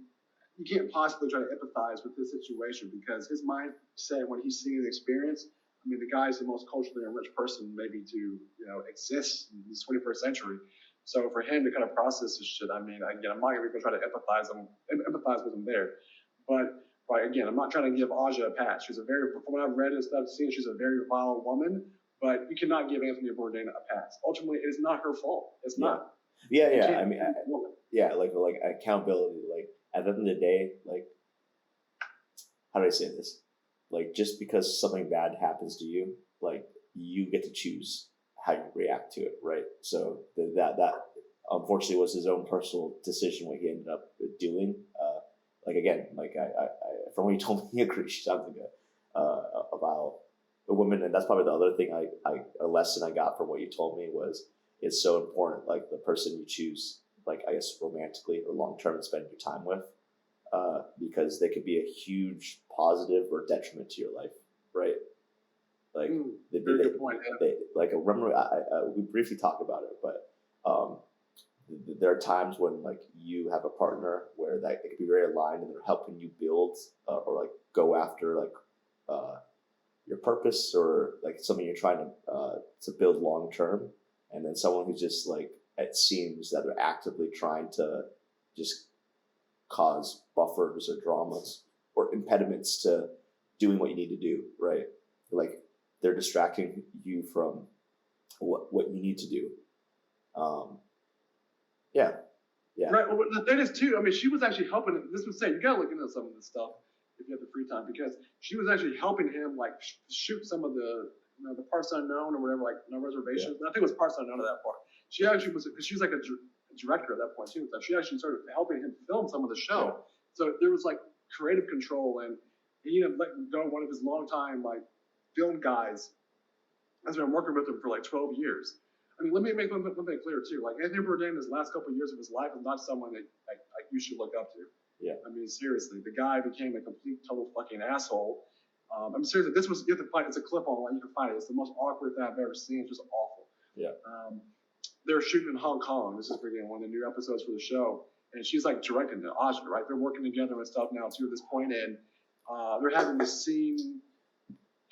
you can't possibly try to empathize with this situation because his mindset when he's seeing the experience. I mean, the guy's the most culturally enriched person maybe to exist in the 21st century. So for him to kind of process this shit, I mean, again, I'm not going to try to empathize with him there. But again, I'm not trying to give Aja a pass. She's from what I've read and stuff, seen, she's a very vile woman. But you cannot give Anthony Bourdain a pass. Ultimately, it is not her fault. It's not.
Yeah. I mean, like accountability. Like at the end of the day, like how do I say this? Like just because something bad happens to you, like you get to choose how you react to it, right? So that unfortunately was his own personal decision what he ended up doing. Like again, like I from what he told me, she sounds like about a woman, and that's probably the other thing a lesson I got from what you told me was it's so important, like the person you choose, like I guess romantically or long term, to spend your time with, because they could be a huge positive or detriment to your life, right? Like
very good point. Yeah.
Like I remember we briefly talked about it, but there are times when like you have a partner where that it could be very aligned and they're helping you build or like go after like your purpose or like something you're trying to build long term, and then someone who just like it seems that they're actively trying to just cause buffers or dramas or impediments to doing what you need to do, right? Like they're distracting you from what you need to do. Um, yeah, yeah.
Right. Well, the thing is, too, I mean, she was actually helping. This was saying, you got to look into some of this stuff if you have the free time, because she was actually helping him, like, shoot some of the, the parts unknown or whatever, like, no reservations. Yeah. I think it was parts unknown of that part. She actually was, because she was like a director at that point, too. So she actually started helping him film some of the show. Yeah. So there was, like, creative control, and he ended up letting go one of his longtime, like, film guys. I've been working with him for, like, 12 years. I mean, let me make one thing clear too. Like Anthony Bourdain, his last couple of years of his life is not someone that like you should look up to.
Yeah.
I mean, seriously, the guy became a complete, total fucking asshole. I'm seriously. This was you have to find. It's a clip online. You can find it. It's the most awkward thing I've ever seen. It's just awful.
Yeah.
They're shooting in Hong Kong. This is again one of the new episodes for the show, and she's like directing it. Aja, right? They're working together and stuff now too. At this point, and they're having this scene.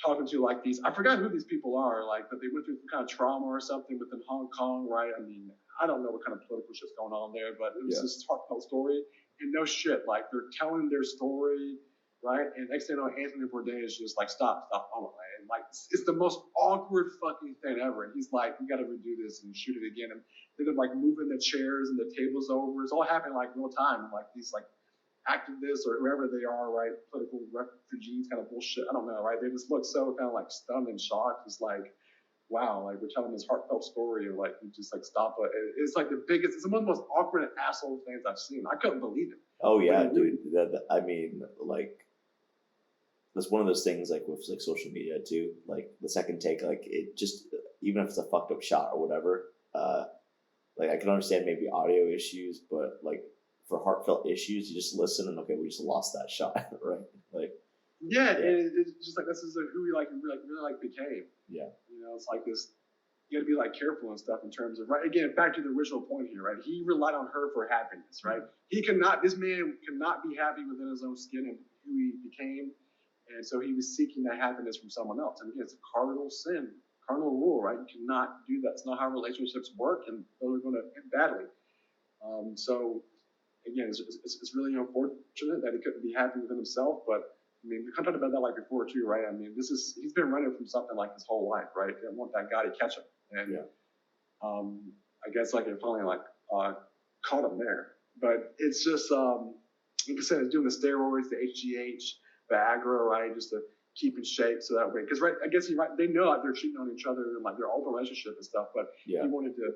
Talking to like these, I forgot who these people are, like, but they went through some kind of trauma or something within Hong Kong, right? I mean, I don't know what kind of political shit's going on there, but it was this heartfelt story. And no shit, like they're telling their story, right? And next thing you know, Anthony Bourdain is just like, stop, oh my, and like it's the most awkward fucking thing ever. And he's like, we got to redo this and shoot it again. And they're like moving the chairs and the tables over. It's all happening like real time. Like these like activists or whoever they are, right? Political refugees, kind of bullshit. I don't know, right? They just look so kind of like stunned and shocked. It's like, wow, like we're telling this heartfelt story of like, you just like stop it. It's like the biggest, it's one of the most awkward and asshole things I've seen. I couldn't believe it.
Oh yeah, dude. I mean, like, that's one of those things like with like social media too. Like the second take, like it just, even if it's a fucked up shot or whatever, like I can understand maybe audio issues, but like, for heartfelt issues, you just listen and okay, we just lost that shot, right? Like,
yeah. It's just like this is who we like really became.
Yeah,
it's like this. You got to be like careful and stuff in terms of right. Again, back to the original point here, right? He relied on her for happiness, right? This man cannot be happy within his own skin and who he became, and so he was seeking that happiness from someone else. And again, it's a cardinal sin, cardinal rule, right? You cannot do that. It's not how relationships work, and those are going to end badly. So. Again, it's really unfortunate that he couldn't be happy within himself, but I mean, we kind of talked about that like before too, right? I mean, he's been running from something like his whole life, right? He didn't want that guy to catch him, and I guess like it finally like caught him there. But it's just like I said, it's doing the steroids, the HGH, Viagra, right, just to keep in shape so that way. Because right, I guess they know like they're cheating on each other and like their open relationship and stuff, but he wanted to.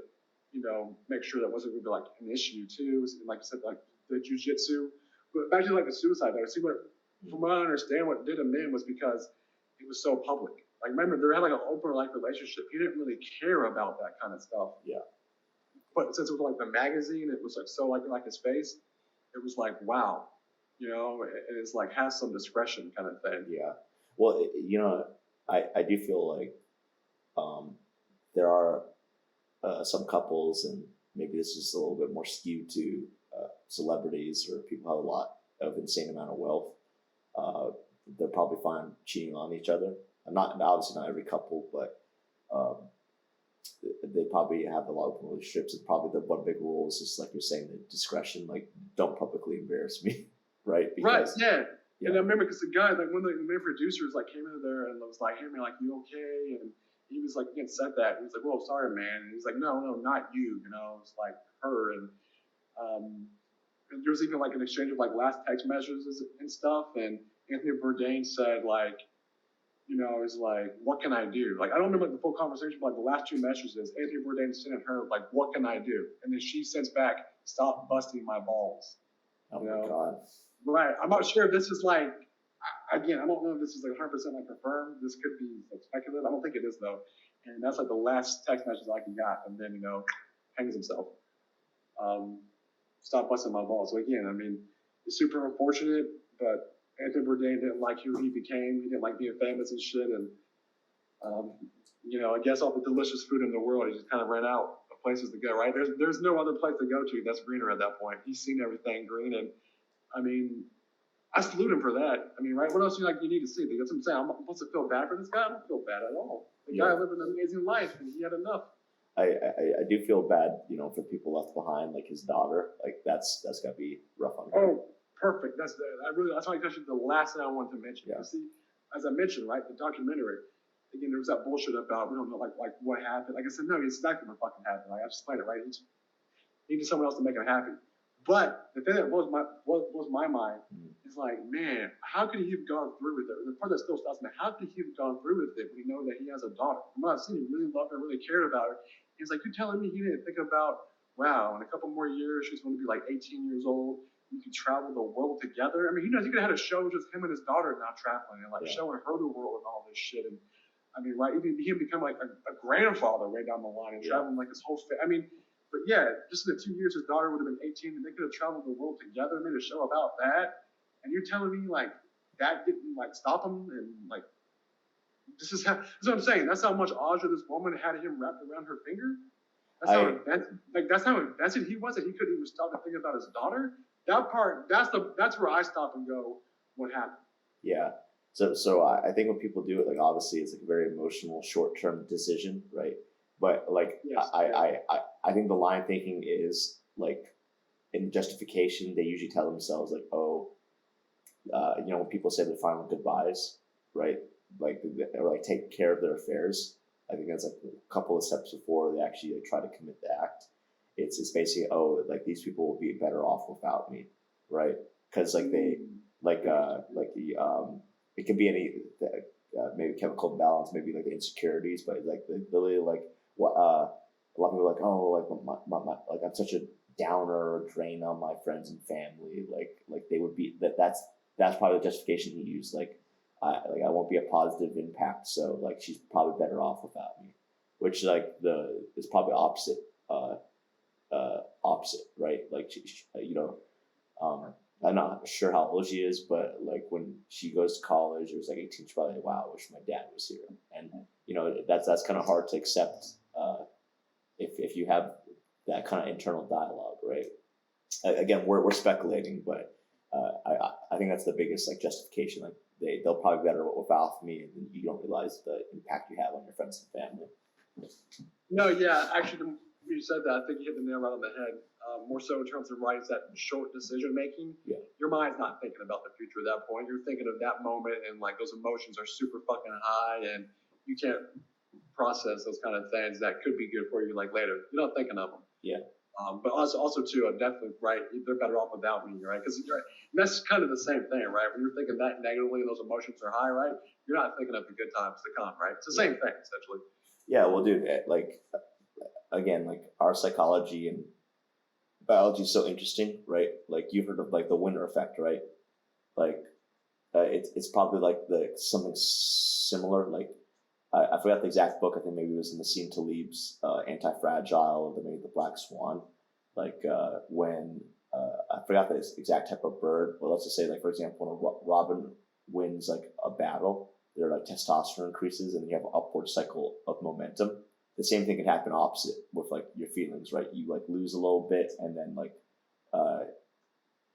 Make sure that wasn't going to be like an issue too. And like I said, like the jujitsu. But back to like the suicide, I see from what I understand, what did him in was because it was so public. Like remember, they had like an open like relationship. He didn't really care about that kind of stuff.
Yeah.
But since it was like the magazine, it was like so like his face. It was like wow, it's like has some discretion kind of thing.
Yeah. Well, I do feel like there are. Some couples, and maybe this is a little bit more skewed to celebrities or people who have a lot of insane amount of wealth. They're probably fine cheating on each other. Obviously not every couple, but they probably have a lot of relationships. And probably the one big rule is just like you're saying, the discretion. Like, don't publicly embarrass me, right?
Because, right. Yeah. And I remember because the guy, like one of the main producers, like came in there and was like, "Hey man, like you okay?" And he was like, again, said that. He was like, "Well, sorry, man." And he's like, "No, not you. It's like her." And there was even like an exchange of like last text messages and stuff. And Anthony Bourdain said like, is like, "What can I do?" Like, I don't remember the full conversation, but like the last two messages, Anthony Bourdain sent her like, "What can I do?" And then she sends back, "Stop busting my balls."
Oh my God.
Right. I'm not sure if this is like. Again, I don't know if this is like 100% like confirmed. This could be like speculative. I don't think it is though. And that's like the last text message I got. And then, hangs himself. Stop busting my balls. So again, I mean, it's super unfortunate, but Anthony Bourdain didn't like who he became. He didn't like being famous and shit. And, I guess all the delicious food in the world, he just kind of ran out of places to go, right? There's no other place to go to that's greener at that point. He's seen everything green. And I mean, I salute him for that. I mean, right? What else do you need to see? That's what I'm saying. I'm supposed to feel bad for this guy. I don't feel bad at all. The guy lived an amazing life, and he had enough.
I do feel bad, for people left behind, like his daughter. Like that's gotta be rough on her.
Oh, perfect. That's why I touched the last thing I wanted to mention.
Yeah.
You see, as I mentioned, right, the documentary. Again, there was that bullshit about we don't know like what happened. Like I said, no, it's exactly what fucking happened. Like I just explained it, right? He needed someone else to make him happy. But the thing that blows my mind is like, man, how could he have gone through with it? The part that still stops me, how could he have gone through with it when he know that he has a daughter? From what I've seen, he really loved her, really cared about her. He's like, you're telling me he didn't think about, wow, in a couple more years, she's going to be like 18 years old. You could travel the world together. I mean, he knows he could have had a show just him and his daughter now traveling and showing her the world and all this shit. And I mean, right, even him become like a grandfather way down the line and traveling like his whole family. I mean, but yeah, just in the 2 years, his daughter would have been 18, and they could have traveled the world together, made a show about that. And you're telling me like that didn't like stop him, and like this is what I'm saying. That's how much Audra, this woman, had him wrapped around her finger. That's how invested he was that he couldn't even stop to think about his daughter. That part, that's where I stop and go, what happened?
Yeah. So I think when people do it, like obviously it's like a very emotional, short-term decision, right? But like yes, I think the line thinking is like in justification, they usually tell themselves like, oh, when people say their final goodbyes, right? Like or like take care of their affairs. I think that's like a couple of steps before they actually like, try to commit the act. It's basically, oh, like these people will be better off without me, right? Because like they like the it can be any maybe chemical imbalance, maybe like insecurities, but like the ability like what a lot of people are like, oh, like my like I'm such a downer or drain on my friends and family, like they would be that's probably the justification he used, like I won't be a positive impact, so like she's probably better off without me, which like is probably opposite opposite, right? Like I'm not sure how old she is, but like when she goes to college, or was like 18, she's probably like, wow, I wish my dad was here. And that's kind of hard to accept if you have that kind of internal dialogue, right? Again, we're speculating, but I think that's the biggest like justification. Like they'll probably be better without me, and you don't realize the impact you have on your friends and family.
No, yeah, actually, when you said that, I think you hit the nail right on the head. More so in terms of right, that short decision making.
Yeah.
Your mind's not thinking about the future at that point. You're thinking of that moment, and like those emotions are super fucking high, and you can't process those kind of things that could be good for you like later. You're not thinking of them.
Yeah.
But also too, I'm definitely right. They're better off without me, right? Because that's kind of the same thing, right? When you're thinking that negatively and those emotions are high, right? You're not thinking of the good times to come, right? It's the same thing essentially.
Yeah. Well, dude, like again, like our psychology and biology is so interesting, right? Like you've heard of like the winner effect, right? Like it's probably like something similar. Like I forgot the exact book. I think maybe it was Nassim Taleb's Anti-Fragile, or maybe The Black Swan. Like when I forgot the exact type of bird, but let's just say like for example, when a robin wins like a battle, their like testosterone increases, and you have an upward cycle of momentum. The same thing can happen opposite with like your feelings, right? You like lose a little bit, and then like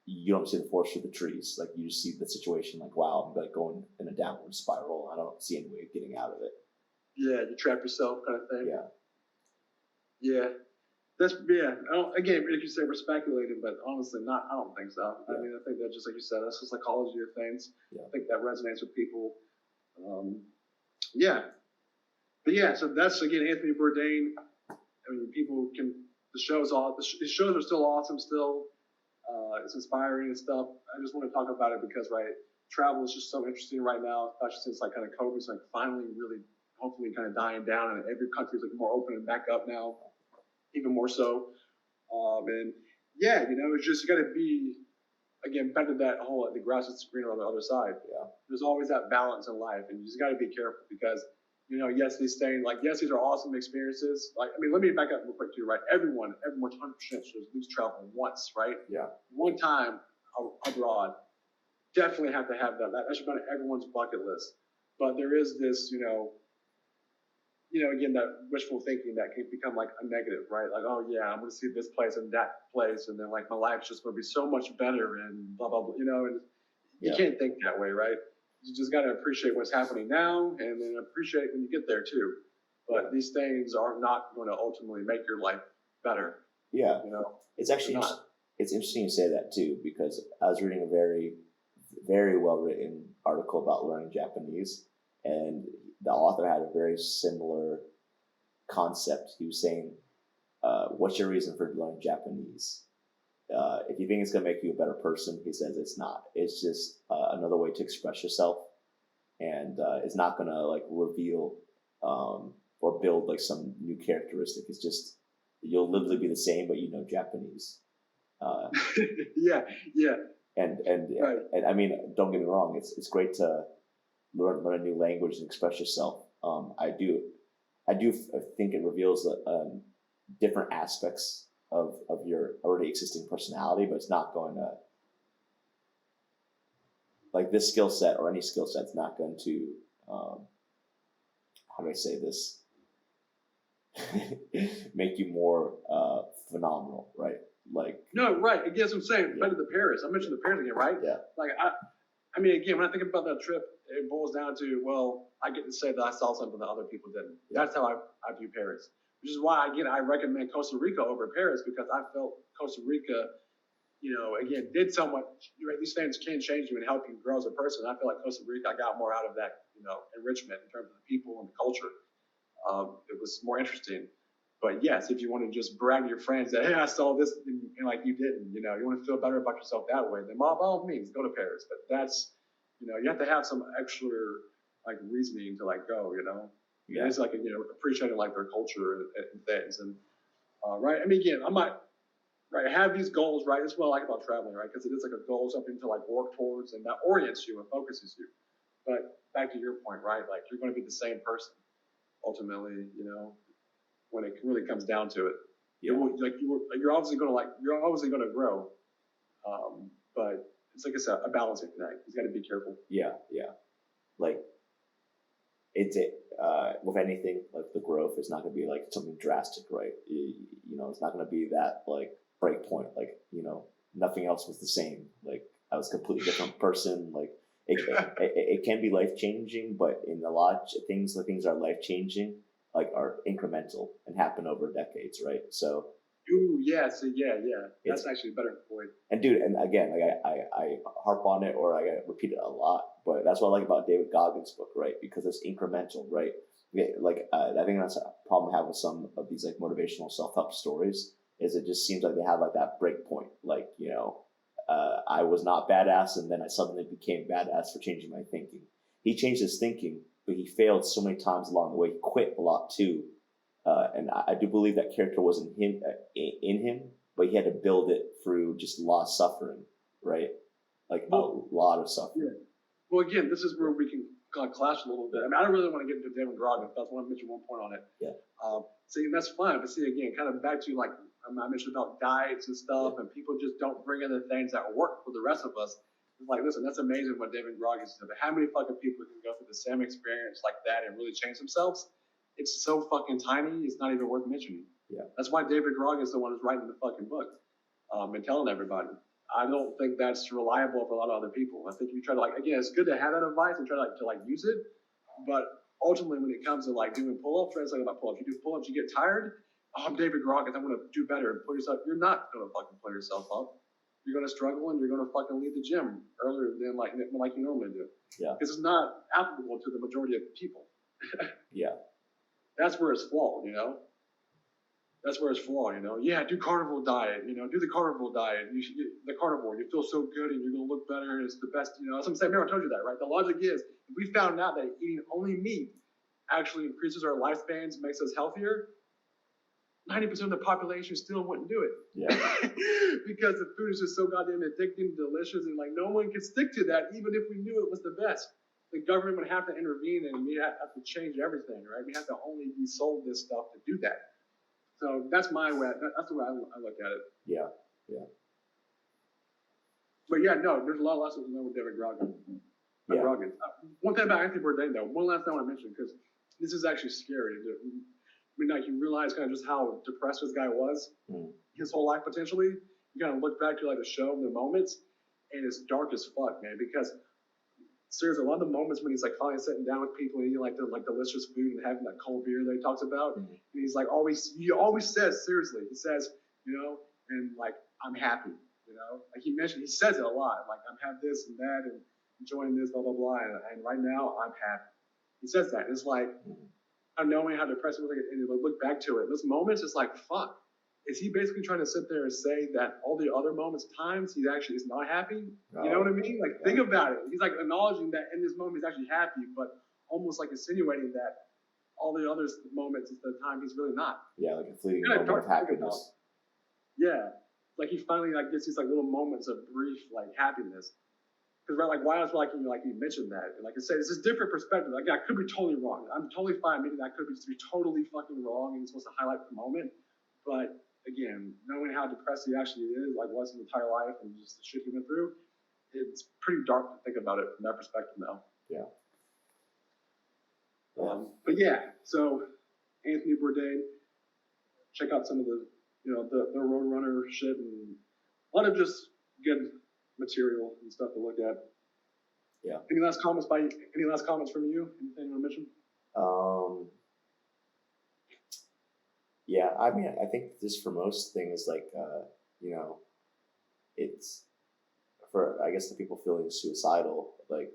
you don't see the forest for the trees. Like you just see the situation like, wow, I'm like going in a downward spiral. I don't see any way of getting out of it.
Yeah, you trap yourself, kind of thing.
Yeah.
Yeah. Again, like you said, we're speculating, but honestly, I don't think so. Yeah. I mean, I think that just like you said, that's the psychology of things.
Yeah.
I think that resonates with people. Yeah. But yeah, so that's again Anthony Bourdain. I mean, the shows are still awesome. Still, it's inspiring and stuff. I just want to talk about it because travel is just so interesting right now, especially since like kind of COVID's like finally really hopefully kind of dying down, and every country's like more open and back up now, even more so. And yeah, it's just you got to be again back to that whole the grass is greener on the other side.
Yeah,
there's always that balance in life, and you just got to be careful because. Yes, these are awesome experiences. Like, I mean, let me back up real quick too, right? Everyone 100% should at least travel once, right?
Yeah.
One time abroad. Definitely have to have that. That should be on everyone's bucket list. But there is this, again, that wishful thinking that can become like a negative, right? Like, oh yeah, I'm going to see this place and that place, and then like my life's just going to be so much better and blah blah blah, and You can't think that way, right? You just got to appreciate what's happening now, and then appreciate when you get there too. But these things are not going to ultimately make your life better.
Yeah, it's actually it's interesting you say that too, because I was reading a very, very well written article about learning Japanese, and the author had a very similar concept. He was saying, "What's your reason for learning Japanese? If you think it's gonna make you a better person," he says it's not. It's just another way to express yourself, and it's not gonna like reveal or build like some new characteristic. It's just you'll literally be the same, but Japanese.
Yeah.
And right. And I mean, don't get me wrong. It's great to learn a new language and express yourself. I do think it reveals different aspects of your already existing personality, but it's not going to, like, this skill set or any skill set is not going to, how do I say this, make you more phenomenal, right? Like,
no, right. I guess I'm saying better the Paris. I mentioned the Paris again, right?
Yeah.
Like I mean, again, when I think about that trip, it boils down to, well, I get to say that I saw something that other people didn't. Yeah. That's how I view Paris, which is why I recommend Costa Rica over Paris, because I felt Costa Rica, again, did so much. These things can change you and help you grow as a person. I feel like Costa Rica, I got more out of that, enrichment in terms of the people and the culture. It was more interesting. But yes, if you want to just brag to your friends that, hey, I saw this, and like you didn't, you want to feel better about yourself that way, then by all means, go to Paris. But that's, you have to have some extra like reasoning to like go, Yeah. It's like, appreciating like their culture and things. And right. I mean, again, I might have these goals, right? That's what I like about traveling, right? Because it is like a goal, something to like work towards, and that orients you and focuses you. But back to your point, right? Like you're going to be the same person ultimately, when it really comes down to it. Yeah. You're obviously going to grow. But it's like a balancing act. You got to be careful.
Yeah. Like it's with anything, like the growth is not going to be like something drastic, right? It's not going to be that like break point. Like nothing else was the same. Like I was a completely different person. Like it can be life changing, but in a lot of things, the things that are life changing like are incremental and happen over decades, right? So.
Ooh, yeah. So yeah. That's actually a better point.
And dude, and again, like I harp on it or I repeat it a lot, but that's what I like about David Goggins' book, right? Because it's incremental, right? Like I think that's a problem I have with some of these like motivational self-help stories is it just seems like they have like that break point, like I was not badass and then I suddenly became badass for changing my thinking. He changed his thinking, but he failed so many times along the way. He quit a lot too. And I do believe that character wasn't in him, but he had to build it through just a lot of suffering, right? Like a lot of suffering.
Yeah. Well, again, this is where we can kind of clash a little bit. I mean, I don't really want to get into David Goggins, but I want to mention one point on it.
Yeah.
See, that's fine. But see, again, kind of back to like I mentioned about diets and stuff, and people just don't bring in the things that work for the rest of us. It's like, listen, that's amazing what David Goggins did, but how many fucking people can go through the same experience like that and really change themselves? It's so fucking tiny, it's not even worth mentioning.
Yeah.
That's why David Goggins is the one who's writing the fucking book and telling everybody. I don't think that's reliable for a lot of other people. I think you try to like, again, it's good to have that advice and try to use it, but ultimately when it comes to like doing pull-ups, right? It's like about pull-ups. You do pull-ups, you get tired. Oh, I'm David Goggins. I'm going to do better and pull yourself. You're not going to fucking pull yourself up. You're going to struggle and you're going to fucking leave the gym earlier than like you normally do.
Yeah.
Because it's not applicable to the majority of people.
Yeah.
That's where it's flawed, That's where it's flawed, Yeah, do carnivore diet, do the carnivore diet. The carnivore, you feel so good and you're going to look better and it's the best, That's what I'm saying. Remember, I told you that, right? The logic is, if we found out that eating only meat actually increases our lifespans, makes us healthier, 90% of the population still wouldn't do it.
Yeah.
Because the food is just so goddamn addicting, delicious, and like no one can stick to that, even if we knew it was the best. The government would have to intervene and we have to change everything, right? We have to only be sold this stuff to do that. So that's my way. That's the way I look at it.
Yeah.
But yeah, no, there's a lot of lessons to know with David Goggins.
Yeah.
One thing about Anthony Bourdain, though, one last thing I want to mention, because this is actually scary. I mean, like you realize kind of just how depressed this guy was his whole life potentially. You kind of look back to like the show, the moments, and it's dark as fuck, man. Because seriously, a lot of the moments when he's like finally sitting down with people and eating like the delicious food and having that cold beer that he talks about, and he's like he always says, seriously, he says, and like I'm happy, like he says it a lot, like I'm having this and that and enjoying this, blah blah blah, and right now I'm happy. He says that, and it's like, knowing how depressing it was, and look back to it, those moments, it's like, fuck. Is he basically trying to sit there and say that all the other times he actually is not happy? You know what I mean? Like, think about it. He's like acknowledging that in this moment he's actually happy, but almost like insinuating that all the other moments is the time he's really not.
Yeah, like a fleeting moment of happiness.
Yeah, like he finally like gets these like little moments of brief like happiness. Because right, like why else like you mentioned that? And like I said, it's this different perspective. Like I could be totally wrong. I'm totally fine admitting that I could be totally fucking wrong and it's supposed to highlight the moment, but again, knowing how depressed he actually is, like was his entire life and just the shit he went through, it's pretty dark to think about it from that perspective now.
Yeah.
But yeah, so Anthony Bourdain, check out some of the, the Roadrunner shit and a lot of just good material and stuff to look at.
Yeah.
Any last comments from you? Anything you want to mention?
Yeah, I mean, I think just for most things, like, it's for, I guess, the people feeling suicidal, like,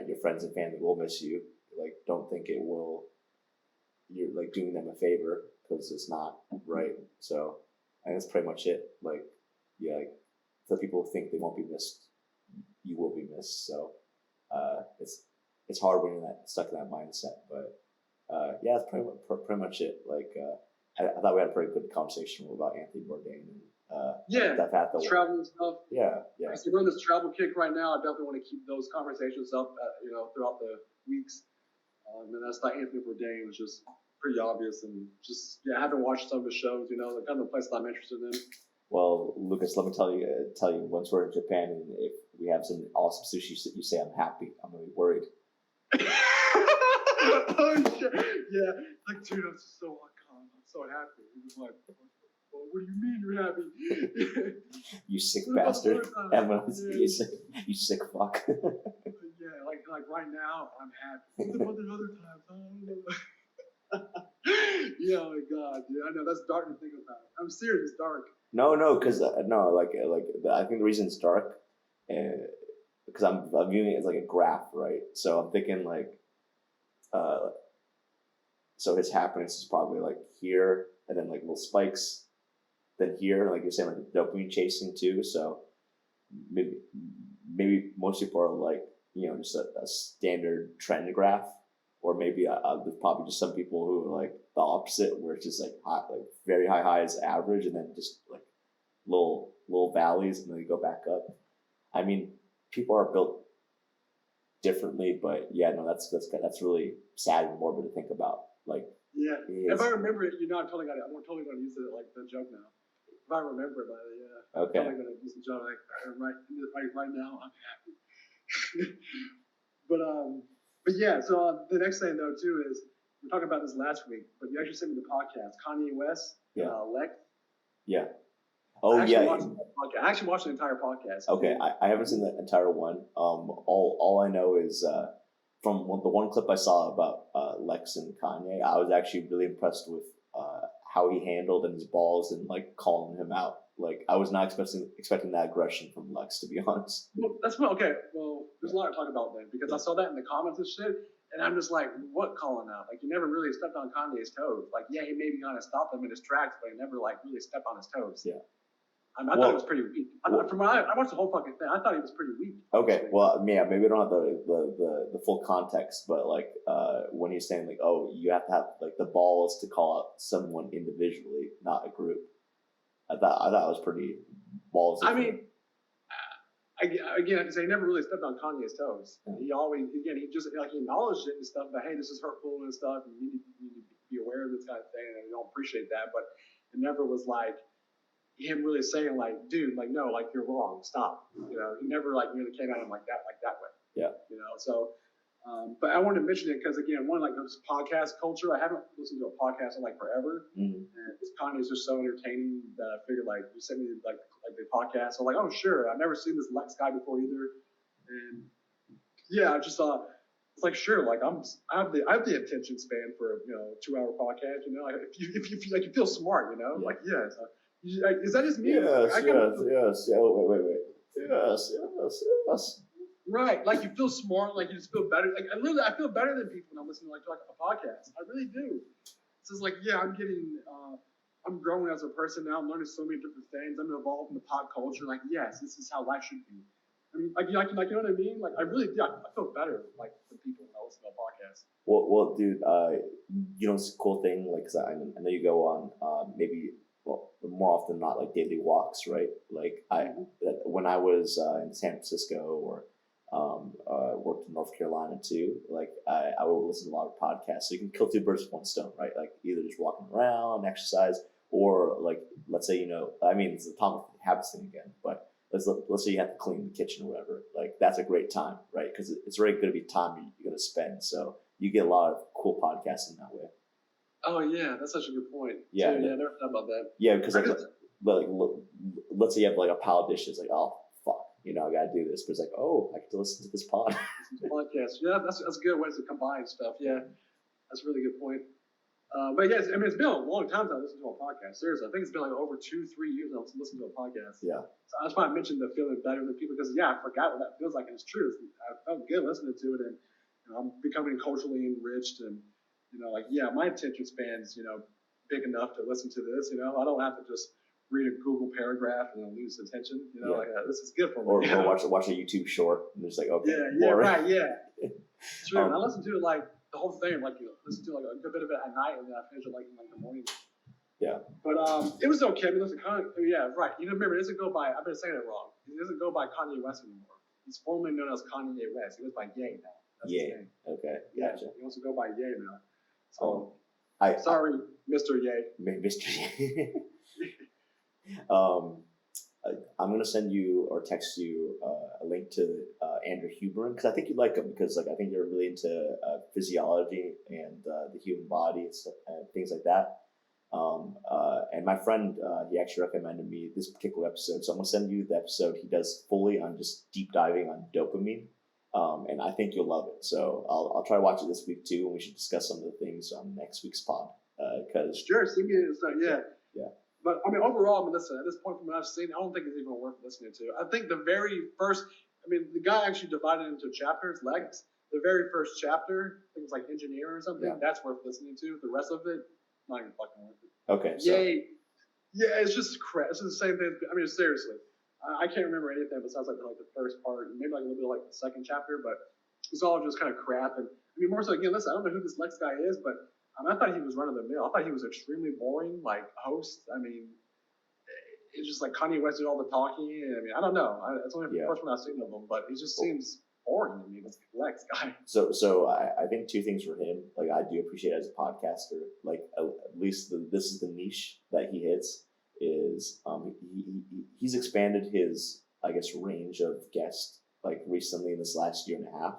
your friends and family will miss you. Like, don't think you're, like, doing them a favor, because it's not, right? So, and that's pretty much it. Like, yeah, like, for people who think they won't be missed, you will be missed. So, it's hard when you're stuck in that mindset, but yeah, that's pretty much it. Like, I thought we had a pretty good conversation about Anthony Bourdain. And,
travel and stuff.
Yeah.
So we're on this travel kick right now. I definitely want to keep those conversations up, throughout the weeks. And that's like Anthony Bourdain was just pretty obvious, and just I haven't watched some of his shows. The kind of places I'm interested in.
Well, Lucas, let me tell you. Once we're in Japan, and if we have some awesome sushi, you say I'm happy. I'm gonna be worried.
Oh shit! Yeah, like dude, I'm so calm. I'm so happy. He was like, well, what do you mean you're happy?
You sick bastard! You sick fuck.
Yeah, like right now I'm happy. What about the other times? I don't know. Yeah, my God, dude. I know that's dark to think about. I'm serious, it's dark.
No, because I think the reason it's dark, because I'm viewing it as like a graph, right? So I'm thinking like, so his happiness is probably like here, and then like little spikes, then here, like you're saying, like dopamine chasing too. So maybe most people are like, just a standard trend graph, or maybe there's probably just some people who are like the opposite, where it's just like high, like very high highs average, and then just like little valleys, and then you go back up. I mean, people are built differently, but yeah, no, that's really sad and morbid to think about. Like,
yeah, if I remember it, I'm totally gonna use it like the joke now. If I remember it, yeah,
okay,
I'm totally gonna use the joke right now. I'm happy. But yeah, so the next thing though too is we're talking about this last week, but you actually sent me the podcast, Kanye West, Lex.
Yeah.
I actually watched the entire podcast.
Okay, I haven't seen the entire one. All I know is from the one clip I saw about Lex and Kanye, I was actually really impressed with how he handled his balls and like calling him out. Like, I was not expecting that aggression from Lex, to be honest.
Well, that's what. Okay, well, there's a lot to talk about then, because I saw that in the comments and shit, and I'm just like, what calling out? Like, he never really stepped on Kanye's toes. Like, yeah, he maybe kind of stopped him in his tracks, but he never like really stepped on his toes.
Yeah.
I thought it was pretty weak. From what I watched the whole fucking thing, I thought he was pretty weak.
Okay, well, yeah, maybe I don't have the full context, but like when he's saying like, oh, you have to have like the balls to call out someone individually, not a group. I thought it was pretty ballsy.
I mean, again, he never really stepped on Kanye's toes. He always, he just like he acknowledged it and stuff. But hey, this is hurtful and stuff, and you need to be aware of this kind of thing, and I don't appreciate that. But it never was like him really saying like, dude, like no, like you're wrong, stop. He never like really came at him like that way.
Yeah.
So. But I wanted to mention it because again, one, like this podcast culture, I haven't listened to a podcast in like forever, and this Kanye is just so entertaining that I figured like you sent me like like the podcast. So I'm like, oh sure, I've never seen this Lex guy before either, and yeah, I just thought it's like sure, like I have the attention span for 2-hour podcast. Like if you feel like you feel smart, like yeah. So, is that just me?
Yes. Oh, wait. Yes.
Right, like you feel smart, like you just feel better. Like I feel better than people when I'm listening to a podcast. I really do. It's just like I'm growing as a person now. I'm learning so many different things. I'm involved in the pop culture. Like yes, this is how life should be. I mean, like you know what I mean? Like I really, I feel better like than people when I listen to a podcast.
Well, dude, it's a cool thing. Like, 'cause I know you go on maybe more often than not like daily walks, right? Like when I was in San Francisco or worked in North Carolina too, like I would listen to a lot of podcasts. So you can kill two birds with one stone, right? Like either just walking around, exercise, or like let's say it's the atomic habits thing again, but let's say you have to clean the kitchen or whatever. Like that's a great time, right? Because it's already going to be time you're going to spend. So you get a lot of cool podcasting that way.
Oh yeah, that's such a good point.
Yeah,
I never thought about that.
Yeah, because let's say you have like a pile of dishes, like oh fuck, I got to do this, but it's like I get to listen to this
podcast. Yeah, that's good ways to combine stuff. Yeah, that's a really good point. But yes, I mean it's been a long time since I listened to a podcast. Seriously, I think it's been like over 2-3 years since I listened to a podcast.
Yeah.
So that's why I mentioned the feeling better than people because I forgot what that feels like, and it's true. I felt good listening to it, and I'm becoming culturally enriched, and my attention span's big enough to listen to this. I don't have to just read a Google paragraph and then lose attention. This is good for me.
Or watch a YouTube short and just like okay.
Yeah, right, yeah. True. And I listen to it like the whole thing, like listen to like a good bit of it at night, and then I finish it like in the morning.
Yeah.
But it was okay. I mean, listen, yeah, right. Remember, it doesn't go by. I've been saying it wrong. It doesn't go by Kanye West anymore. He's formerly known as Kanye West. He goes by Ye now. That's
Ye. Okay. Gotcha.
He wants to go by Ye now. So,
sorry,
Mr. Ye.
Mr. Ye. I'm gonna send you or text you a link to Andrew Huberman because I think you'd like him because I think you're really into physiology and the human body and things like that. And my friend, he actually recommended me this particular episode, so I'm gonna send you the episode he does fully on just deep diving on dopamine. And I think you'll love it. So I'll try to watch it this week too, and we should discuss some of the things on next week's pod. Because
sure, send me yeah.
But
I mean, overall, listen. At this point, from what I've seen, I don't think it's even worth listening to. I think the very first, the guy actually divided into chapters, legs. The very first chapter, I think it was like engineering or something. Yeah. That's worth listening to. The rest of it, not even fucking worth it.
Okay.
Yeah, it's just crap. It's just the same thing. I mean, seriously. I can't remember anything besides like the first part, and maybe like a little bit like the second chapter, but it's all just kind of crap. And more so again, listen, I don't know who this Lex guy is, but I thought he was run of the mill. I thought he was extremely boring, like host. It's just like Kanye West did all the talking. I don't know. It's only the first one I've seen of him, but he just seems boring to me. This Lex guy.
So I think two things for him. Like I do appreciate as a podcaster, like at least this is the niche that he hits. Is he's expanded his range of guests like recently in this last year and a half,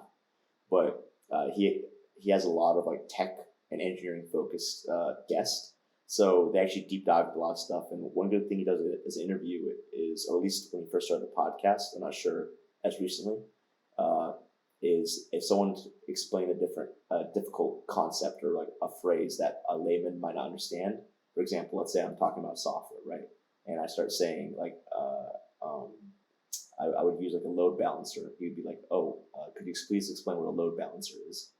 but he has a lot of like tech and engineering focused guests, so they actually deep dive into a lot of stuff. And one good thing he does as an interview is, or at least when he first started the podcast, I'm not sure as recently, is if someone explained a difficult concept or like a phrase that a layman might not understand. For example, let's say I'm talking about software, right? And I start saying like, I would use like a load balancer. He'd be like, could you please explain what a load balancer is?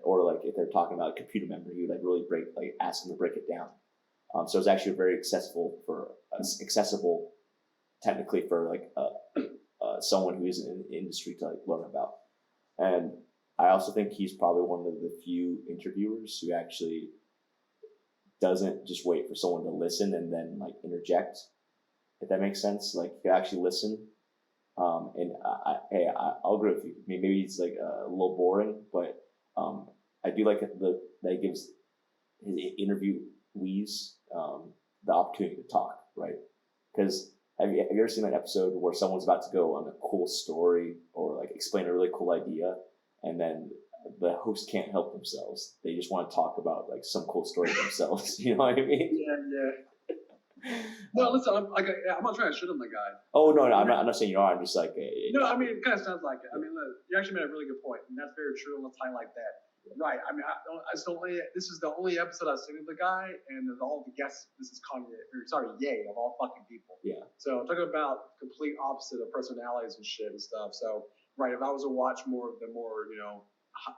Or like if they're talking about computer memory, he would like really ask them to break it down. So it's actually very accessible technically for like someone who is in the industry to like learn about. And I also think he's probably one of the few interviewers who actually doesn't just wait for someone to listen and then like interject, if that makes sense. Like you actually listen. And I'll agree with you. Maybe it's like a little boring, but I do like that it gives his interviewees the opportunity to talk, right? Because have you ever seen an episode where someone's about to go on a cool story or like explain a really cool idea, and then the host can't help themselves? They just want to talk about like some cool story themselves. You know what I mean?
Yeah. No, listen, I'm not trying to shit on the guy.
Oh no, I'm not saying you are. I'm just like.
No, I mean, it kind of sounds like it. I mean, look, you actually made a really good point, and that's very true. Let's highlight that. Right. I mean, this is the only episode I've seen of the guy, and of all the guests, this is Kanye, or sorry, Ye, of all fucking people.
Yeah.
So I'm talking about complete opposite of personalities and shit and stuff. So, right, if I was to watch more of the more,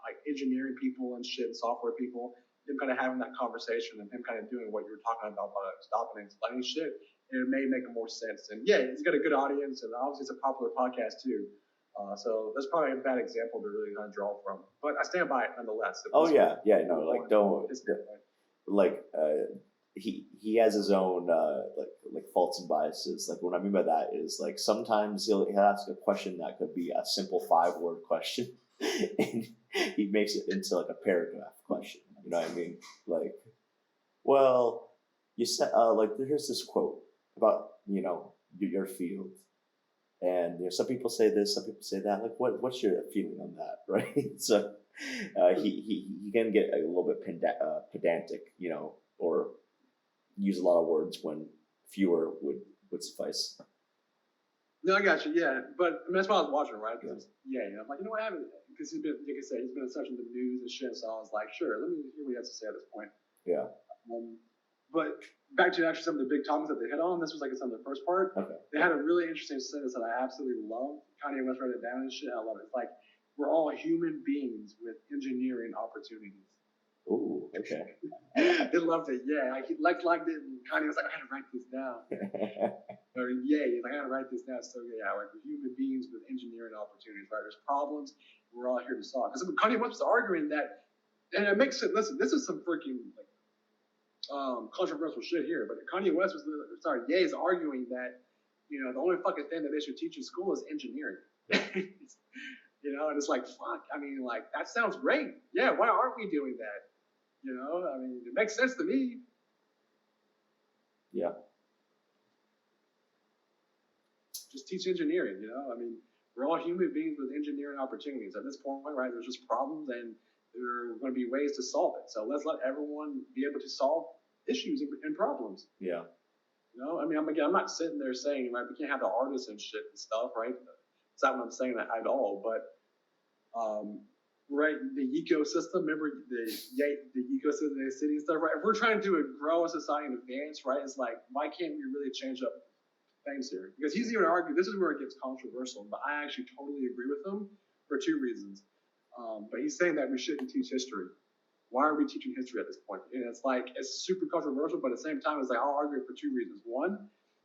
like engineering people and shit, software people, him kind of having that conversation and him kind of doing what you were talking about stopping and explaining shit, it may make more sense. And yeah, he's got a good audience, and obviously it's a popular podcast too. So that's probably a bad example to really kind of draw from, but I stand by it nonetheless.
Oh yeah, no, like don't like he has his own like faults and biases. Like what I mean by that is like sometimes he'll ask a question that could be a simple 5-word question, and he makes it into like a paragraph question. You know what I mean? Like, well, you said like here's this quote about your field. And some people say this, some people say that. Like, what's your feeling on that, right? So he can get a little bit pedantic, or use a lot of words when fewer would suffice.
No, I got you. Yeah, but I mean, that's why I was watching, right? Because I'm like, what happened? Because he's been, like I said, he's been in such in the news and shit. So I was like, sure, let me hear what he has to say at this point.
Yeah.
But back to actually some of the big topics that they hit on. This was like some of the first part.
Okay.
They had a really interesting sentence that I absolutely love. Kanye West wrote it down and shit. I love it. It's like, we're all human beings with engineering opportunities.
Ooh, okay.
They loved it. Yeah, he liked it. And Kanye was like, I gotta write this down. Or yeah, he's like, I gotta write this down. So yeah, like we're human beings with engineering opportunities, right? There's problems. We're all here to solve. Because Kanye West was arguing that, and it makes it. Listen, this is some freaking like controversial shit here, but Kanye West Ye is arguing that the only fucking thing that they should teach in school is engineering. And it's like fuck. I mean, like that sounds great. Yeah, why aren't we doing that? I mean, it makes sense to me.
Yeah.
Just teach engineering. I mean, we're all human beings with engineering opportunities. At this point, right? There's just problems, and there are going to be ways to solve it. So let's let everyone be able to solve issues and problems.
Yeah.
I mean, I'm not sitting there saying, right, we can't have the artists and shit and stuff, right? It's not what I'm saying at all. But, right, the ecosystem, remember the ecosystem in the city and stuff, right? If we're trying to grow a society and advance, right, it's like, why can't we really change up things here? Because he's even arguing, this is where it gets controversial, but I actually totally agree with him for 2 reasons. But he's saying that we shouldn't teach history. Why are we teaching history at this point? And it's like, it's super controversial, but at the same time, it's like, I'll argue for 2 reasons. One,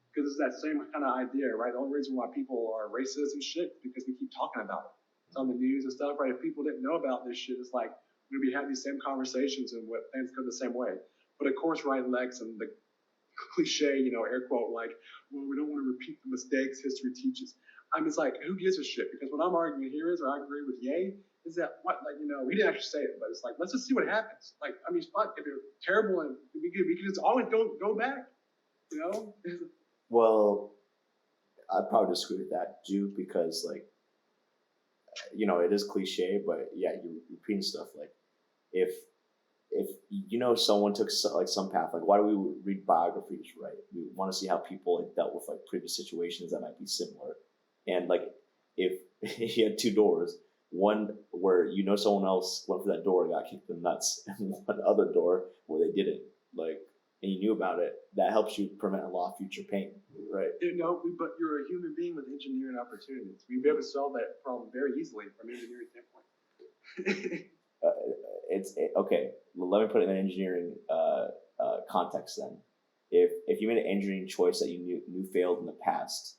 because it's that same kind of idea, right? The only reason why people are racist and shit is because we keep talking about it. It's on the news and stuff, right? If people didn't know about this shit, it's like, we'd be having these same conversations and what things go the same way. But of course, right, Lex, and the cliche, air quote, like, well, we don't want to repeat the mistakes history teaches. I'm just like, who gives a shit? Because what I'm arguing here is, or I agree with Ye, is that what, like, we didn't actually say it, but it's like, let's just see what happens. Like, I mean, fuck, if you're terrible, and we can just always go back,
Well, I'd probably disagree with that too, because like, it is cliche, but yeah, you're repeating stuff. Like, if someone took some path, like why do we read biographies, right? We want to see how people had dealt with like previous situations that might be similar, and like if you had 2 doors. One where someone else went through that door and got kicked in the nuts, and one other door where they didn't, like, and you knew about it. That helps you prevent a lot of future pain, right?
But you're a human being with engineering opportunities. We'd be able to solve that problem very easily from an engineering standpoint.
Okay. Well, let me put it in an engineering context then. If you made an engineering choice that you knew failed in the past,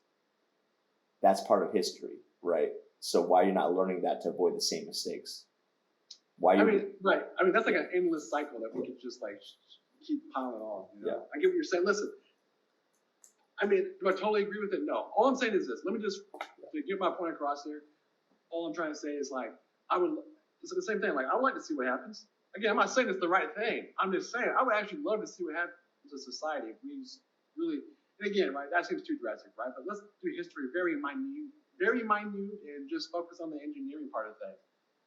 that's part of history, right? So why are you not learning that to avoid the same mistakes?
Right. I mean, that's like an endless cycle that we could just like keep piling on.
Yeah.
I get what you're saying. Listen, I mean, do I totally agree with it? No. All I'm saying is this. Let me just to get my point across here. All I'm trying to say is like, it's the same thing. Like, I would like to see what happens. Again, I'm not saying it's the right thing. I'm just saying I would actually love to see what happens to society if we really. And again, right, that seems too drastic, right? But let's do history very minute, and just focus on the engineering part of things.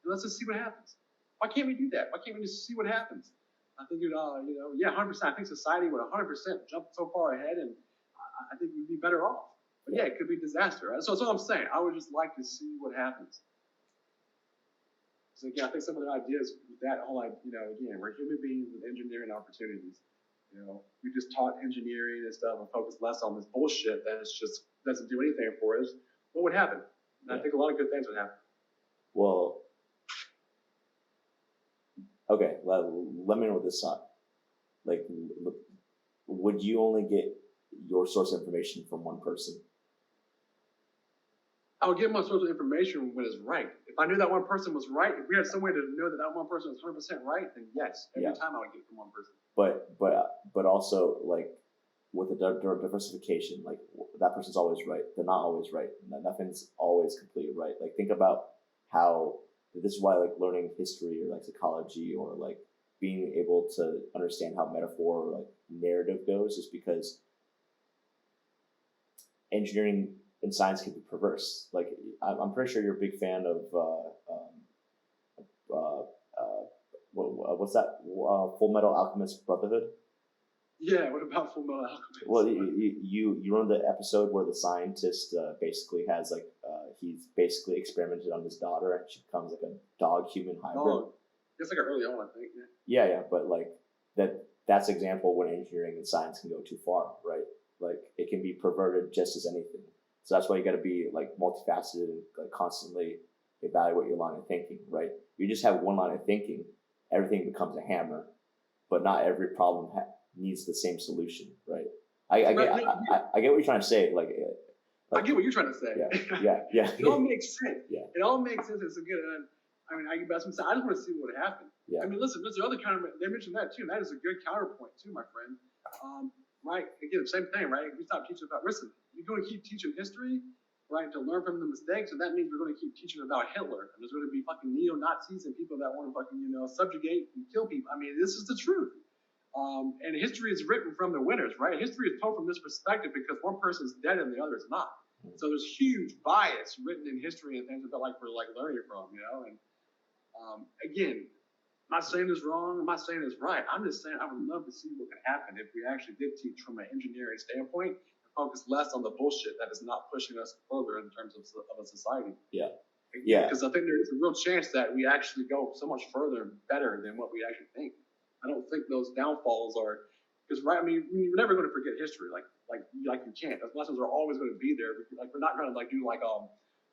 And let's just see what happens. Why can't we do that? Why can't we just see what happens? I think you'd, 100%. I think society would 100% jump so far ahead, and I think we'd be better off. But yeah, it could be disaster. Right? So that's what I'm saying. I would just like to see what happens. So again, I think some of the ideas with that whole, again, we're human beings with engineering opportunities. We just taught engineering and stuff and focused less on this bullshit that just doesn't do anything for us. What would happen? And I think a lot of good things would happen.
Well, okay, let me know what this thought. Like, would you only get your source of information from one person?
I would get my source of information when it's right. If I knew that one person was right, if we had some way to know that that one person was 100% right, then yes, every time I would get it from one person.
But also, like, with the diversification, like, that person's always right. They're not always right. Nothing's always completely right. Like, think about how this is why, like, learning history or like psychology or like being able to understand how metaphor or like narrative goes is because engineering and science can be perverse. Like, I'm pretty sure you're a big fan of what's that? Full Metal Alchemist Brotherhood.
Yeah, what about Full Metal Alchemist?
Well, you remember the episode where the scientist basically has like he's basically experimented on his daughter and she becomes like a dog-human hybrid.
Oh, it's like early on, I think.
Yeah, but like that's an example when engineering and science can go too far, right? Like, it can be perverted just as anything. So that's why you got to be like multifaceted and like constantly evaluate your line of thinking, right? You just have one line of thinking, everything becomes a hammer, but not every problem needs the same solution, right? I get what you're trying to say. Like
I get what you're trying to say.
Yeah.
It all makes sense.
Yeah.
It all makes sense. It's a good. I just want to see what would happen.
Yeah.
I mean, listen, there's other counter. They mentioned that too. And that is a good counterpoint too, my friend. Right? Again, same thing, right? We stop teaching about. Listen, you're going to keep teaching history, right? To learn from the mistakes, and that means we're going to keep teaching about Hitler, and there's going to be fucking neo-Nazis and people that want to fucking subjugate and kill people. I mean, this is the truth. And history is written from the winners, right? History is told from this perspective because one person's dead and the other is not. So there's huge bias written in history and things that we're like learning from, And again, I'm not saying it's wrong. I'm not saying it's right. I'm just saying I would love to see what could happen if we actually did teach from an engineering standpoint and focus less on the bullshit that is not pushing us further in terms of a society.
Yeah.
Because I think there's a real chance that we actually go so much further and better than what we actually think. I don't think those downfalls are because right. I mean, we're never going to forget history. Like you can't. Those lessons are always going to be there. Like, we're not going to like do like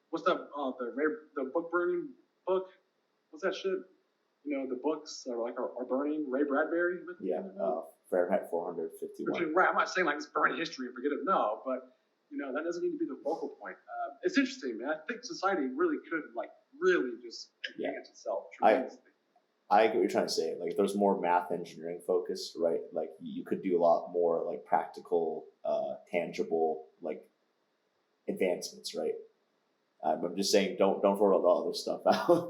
what's that the book burning book? What's that shit? The books are burning. Ray Bradbury.
Yeah. Fahrenheit 451.
Right. I'm not saying like it's burn history and forget it. No, but that doesn't need to be the focal point. It's interesting, man. I think society really could really just advance itself tremendously.
I get what you're trying to say. Like, if there's more math engineering focus, right? Like, you could do a lot more like practical, tangible like advancements, right? I'm just saying, don't throw all the other stuff out.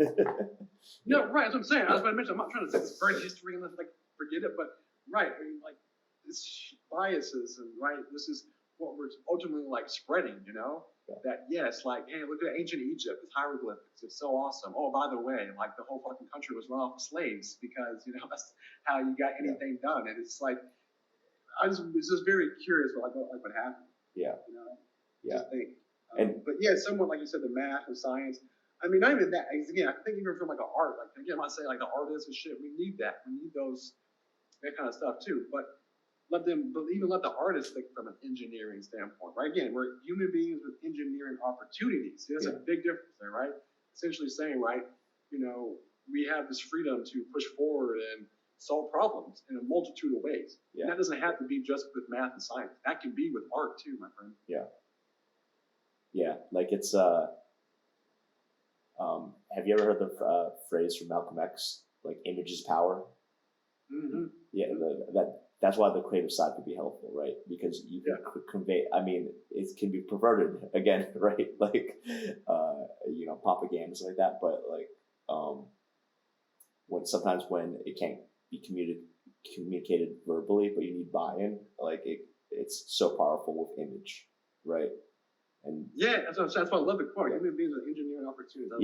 No, right. That's what I'm saying. I was going to mention. I'm not trying to say this burn history and like forget it, but right. I mean, like, it's biases and right. This is what we're ultimately like spreading. That yes, like, hey, look at ancient Egypt. It's hieroglyphics. It's so awesome. Oh, by the way, like the whole fucking country was run off of slaves because that's how you got anything done. And it's like, I was just very curious what happened.
Yeah.
Just think. But yeah, somewhat like you said, the math and science. I mean, not even that. Again, I think even from like an art, like again, I'm not saying like the artists and shit. We need that. We need that kind of stuff too. But let the artists think from an engineering standpoint, right? Again, we're human beings with engineering opportunities. There's a big difference there, right? Essentially saying, right, we have this freedom to push forward and solve problems in a multitude of ways. Yeah. And that doesn't have to be just with math and science. That can be with art too, my friend.
Yeah. Yeah, like it's have you ever heard the phrase from Malcolm X, like image is power?
Mm-hmm.
Yeah, that's why the creative side could be helpful, right? Because you can convey. I mean, it can be perverted again, right? Like propaganda and stuff like that. But like when it can't be communicated verbally, but you need buy-in, like it's so powerful with image, right? And
yeah, that's why I love the quote. Human beings with engineering opportunities.
I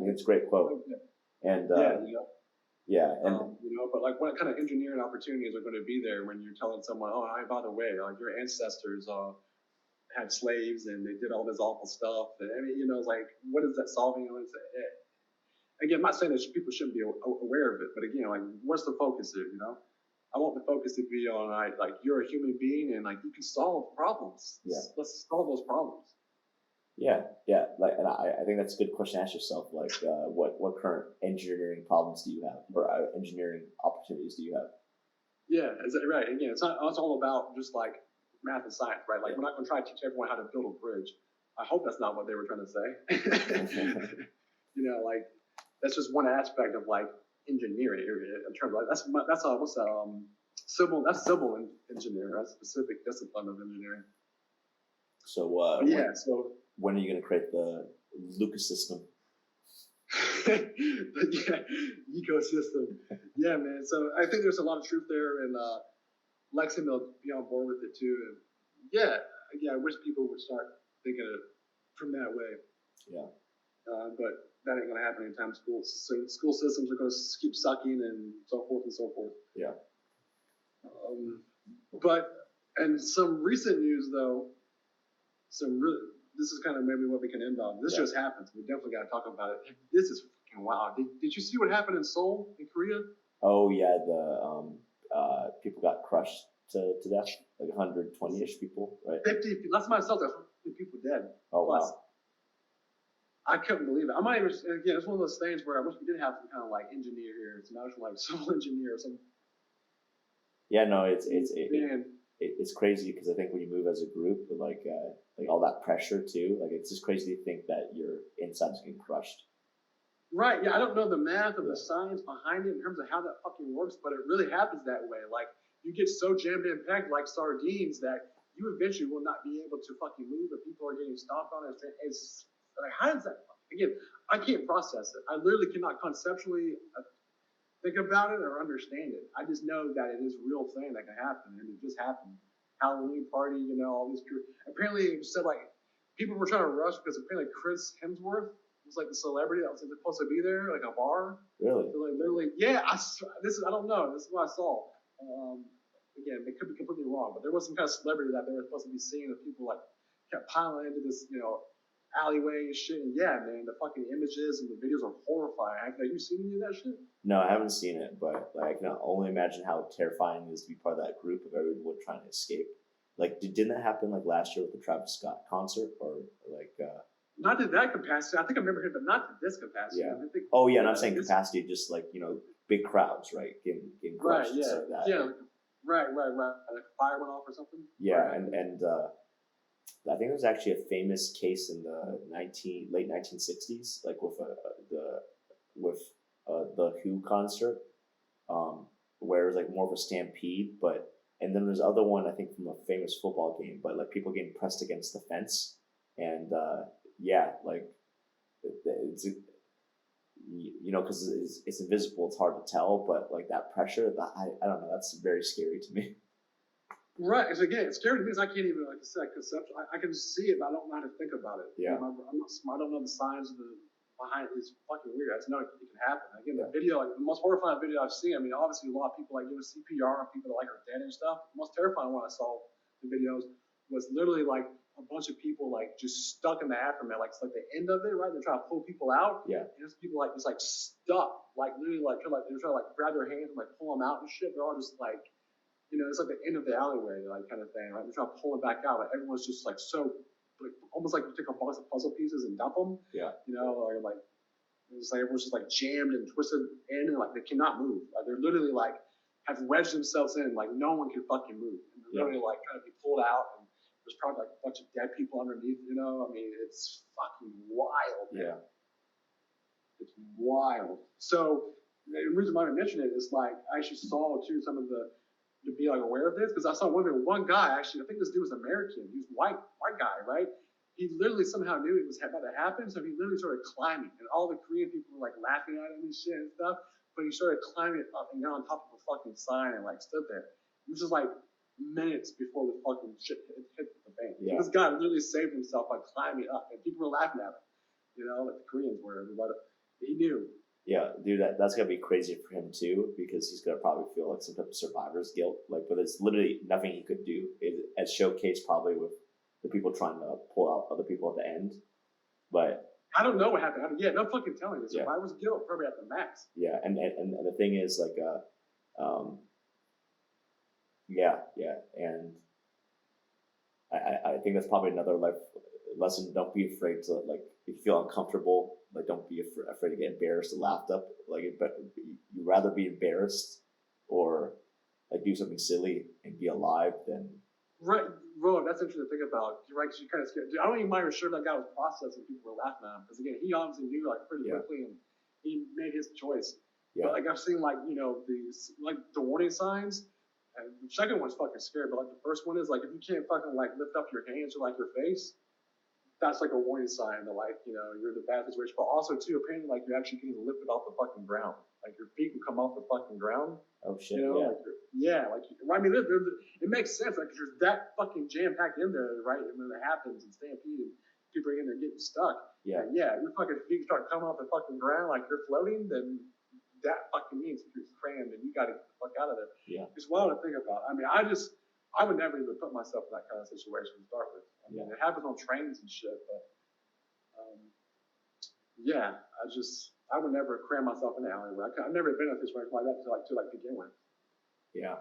mean, it's a great quote. And Yeah, and
But like, what kind of engineering opportunities are going to be there when you're telling someone, oh, hey, by the way, like your ancestors had slaves and they did all this awful stuff. And I mean, like, what is that solving? Again, I'm not saying that people shouldn't be aware of it, but again, like, what's the focus here? I want the focus to be on like you're a human being and like you can solve problems.
Yeah.
Let's solve those problems.
Yeah. Like, and I think that's a good question to ask yourself. Like, what current engineering problems do you have, or engineering opportunities do you have?
Yeah, right. Again, it's all about just like math and science, right? Like, we're not going to try to teach everyone how to build a bridge. I hope that's not what they were trying to say. Like, that's just one aspect of like engineering in terms of like civil engineering, that's a specific discipline of engineering.
So
so
when are you going to create the Lucas system?
Ecosystem. Yeah, man. So I think there's a lot of truth there, and Lexi will be on board with it too. And I wish people would start thinking of it from that way.
Yeah.
But that ain't gonna happen anytime soon. School systems are gonna keep sucking and so forth and so forth.
Yeah.
And some recent news though, this is kind of maybe what we can end on. This just happened. We definitely got to talk about it. This is fucking wild. Did you see what happened in Seoul, in Korea?
Oh yeah, the people got crushed to death, like 120-ish people, right?
50. That's myself. That's 50 people dead.
Oh
plus.
Wow.
I couldn't believe it. I might even it's one of those things where I wish we did have some kind of like engineer here, some actual like civil engineer or something.
Yeah, no, it's crazy because I think when you move as a group, like all that pressure too, like it's just crazy to think that your insides getting crushed.
Right. Yeah, I don't know the math or the science behind it in terms of how that fucking works, but it really happens that way. Like, you get so jammed in packed like sardines that you eventually will not be able to fucking move, and people are getting stomped on. It's like, how does that? Again, I can't process it. I literally cannot conceptually think about it or understand it. I just know that it is a real thing that can happen, and it just happened. Halloween party, all these people. Apparently, it said like people were trying to rush because apparently Chris Hemsworth was like the celebrity that was supposed to be there, like a bar.
Really?
So like literally, yeah. I don't know. This is what I saw. Again, they could be completely wrong, but there was some kind of celebrity that they were supposed to be seeing, and people like kept piling into this, alleyway and shit. And yeah, man, the fucking images and the videos are horrifying. Have you seen any of that shit?
No, I haven't seen it, but like, I can only imagine how terrifying it is to be part of that group of everyone trying to escape. Like, didn't that happen like last year with the Travis Scott concert, or like?
Not to that capacity. I think I remember him, but not to this capacity.
Yeah.
I think,
not saying capacity, just like big crowds, right? Getting crushed.
Right. Yeah.
Like that.
Yeah. Right. Like a fire went off or something.
Yeah,
right.
and I think there was actually a famous case in the late 1960s, like with the Who concert, where it was like more of a stampede, and then there's other one I think from a famous football game, but like people getting pressed against the fence, and like it's because it's invisible, it's hard to tell, but like that pressure, I don't know, that's very scary to me.
Right. Because again, it's scary to me because I can't even, like I said, conceptual. I can see it, but I don't know how to think about it.
Yeah.
I'm not smart. I don't know the signs behind it. It's fucking weird. I just know it can happen. Again, the video, like the most horrifying video I've seen. I mean, obviously a lot of people like doing CPR on people that like are dead and stuff. The most terrifying one I saw the videos was literally like a bunch of people like just stuck in the aftermath. Like it's like the end of it, right? They're trying to pull people out.
Yeah.
And there's people like just like stuck, like literally like they're trying to like grab their hands and like pull them out and shit. They're all just like. It's like the end of the alleyway, like kind of thing, right? They're trying to pull it back out. Like everyone's just like so, like almost like you take a box of puzzle pieces and dump them.
Yeah.
Or like it's like everyone's just like jammed and twisted in, and like they cannot move. Like they're literally like have wedged themselves in, like no one can fucking move. And they're literally like trying to be pulled out, and there's probably like a bunch of dead people underneath. I mean, it's fucking wild. Man. Yeah. It's wild. So the reason why I mention it is like I actually saw too some of the. To be like aware of this because I saw one guy actually. I think this dude was American. He was white guy, right? He literally somehow knew it was about to happen, so he literally started climbing, and all the Korean people were like laughing at him and shit and stuff. But he started climbing up and got on top of a fucking sign and like stood there. This is like minutes before the fucking shit hit the bank. Yeah. This guy literally saved himself by climbing up, and people were laughing at him. Like the Koreans were, but he knew.
Yeah, dude, that's gonna be crazy for him too, because he's gonna probably feel like some type of survivor's guilt. Like, but there's literally nothing he could do. As showcased probably with the people trying to pull out other people at the end. But
I don't know what happened. Yeah, no fucking telling. The
Yeah.
survivor's guilt probably at the max.
yeah, and the thing is like, yeah, and I think that's probably another life lesson. Don't be afraid to like if you feel uncomfortable. Like don't be afraid to get embarrassed or laughed up. Like you rather be embarrassed or like do something silly and be alive than
Right, bro. That's interesting to think about. You're right, 'cause you're kind of scared. Dude, I don't even mind for sure that guy was processing. People were laughing at him because again, he obviously knew like pretty
Yeah.
quickly, and he made his choice.
yeah
But like I've seen like these like the warning signs, and the second one's fucking scary. But like the first one is like if you can't fucking like lift up your hands or like your face, that's like a warning sign that like you're in a bad situation. But also too apparently like you're actually getting lifted off the fucking ground. Like your feet will come off the fucking ground.
oh shit
Like I mean, it makes sense, like, 'cause you're that fucking jam packed in there, right? And when it happens, and stampede, and people are in there getting stuck.
yeah
Your fucking feet start coming off the fucking ground like you're floating, then that fucking means you're crammed and you got to get the fuck out of there.
yeah
It's wild to think about. I mean, I would never even put myself in that kind of situation to start with. I mean, it happens on trains and shit, but I would never cram myself in the alleyway. I've never been in a situation like that to begin with.
yeah.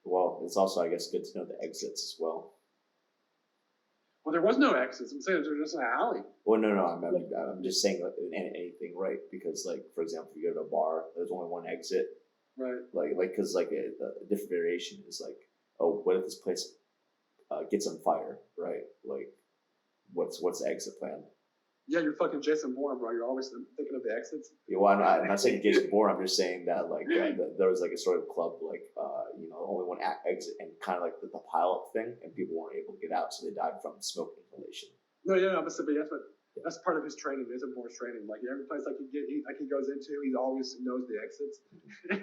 Well, it's also I guess good to know the exits as well.
Well, there was no exits. I'm saying there's just an alley.
Well, no, I'm just saying like in anything, right? Because like for example, if you go to a bar, there's only one exit.
Right.
Like because like a different variation is like, oh, what if this place gets on fire, right? Like, what's the exit plan?
Yeah, you're fucking Jason Bourne, bro. You're always thinking of the exits.
Yeah, well, I'm not saying Jason Bourne. I'm just saying that like there was like a sort of club like only one exit and kind of like the pilot thing, and people weren't able to get out, so they died from smoke inhalation.
No, but that's part of his training. Jason Bourne's training. Like every place he goes into, he always knows the exits. So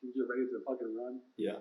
he can get ready to fucking run.
Yeah.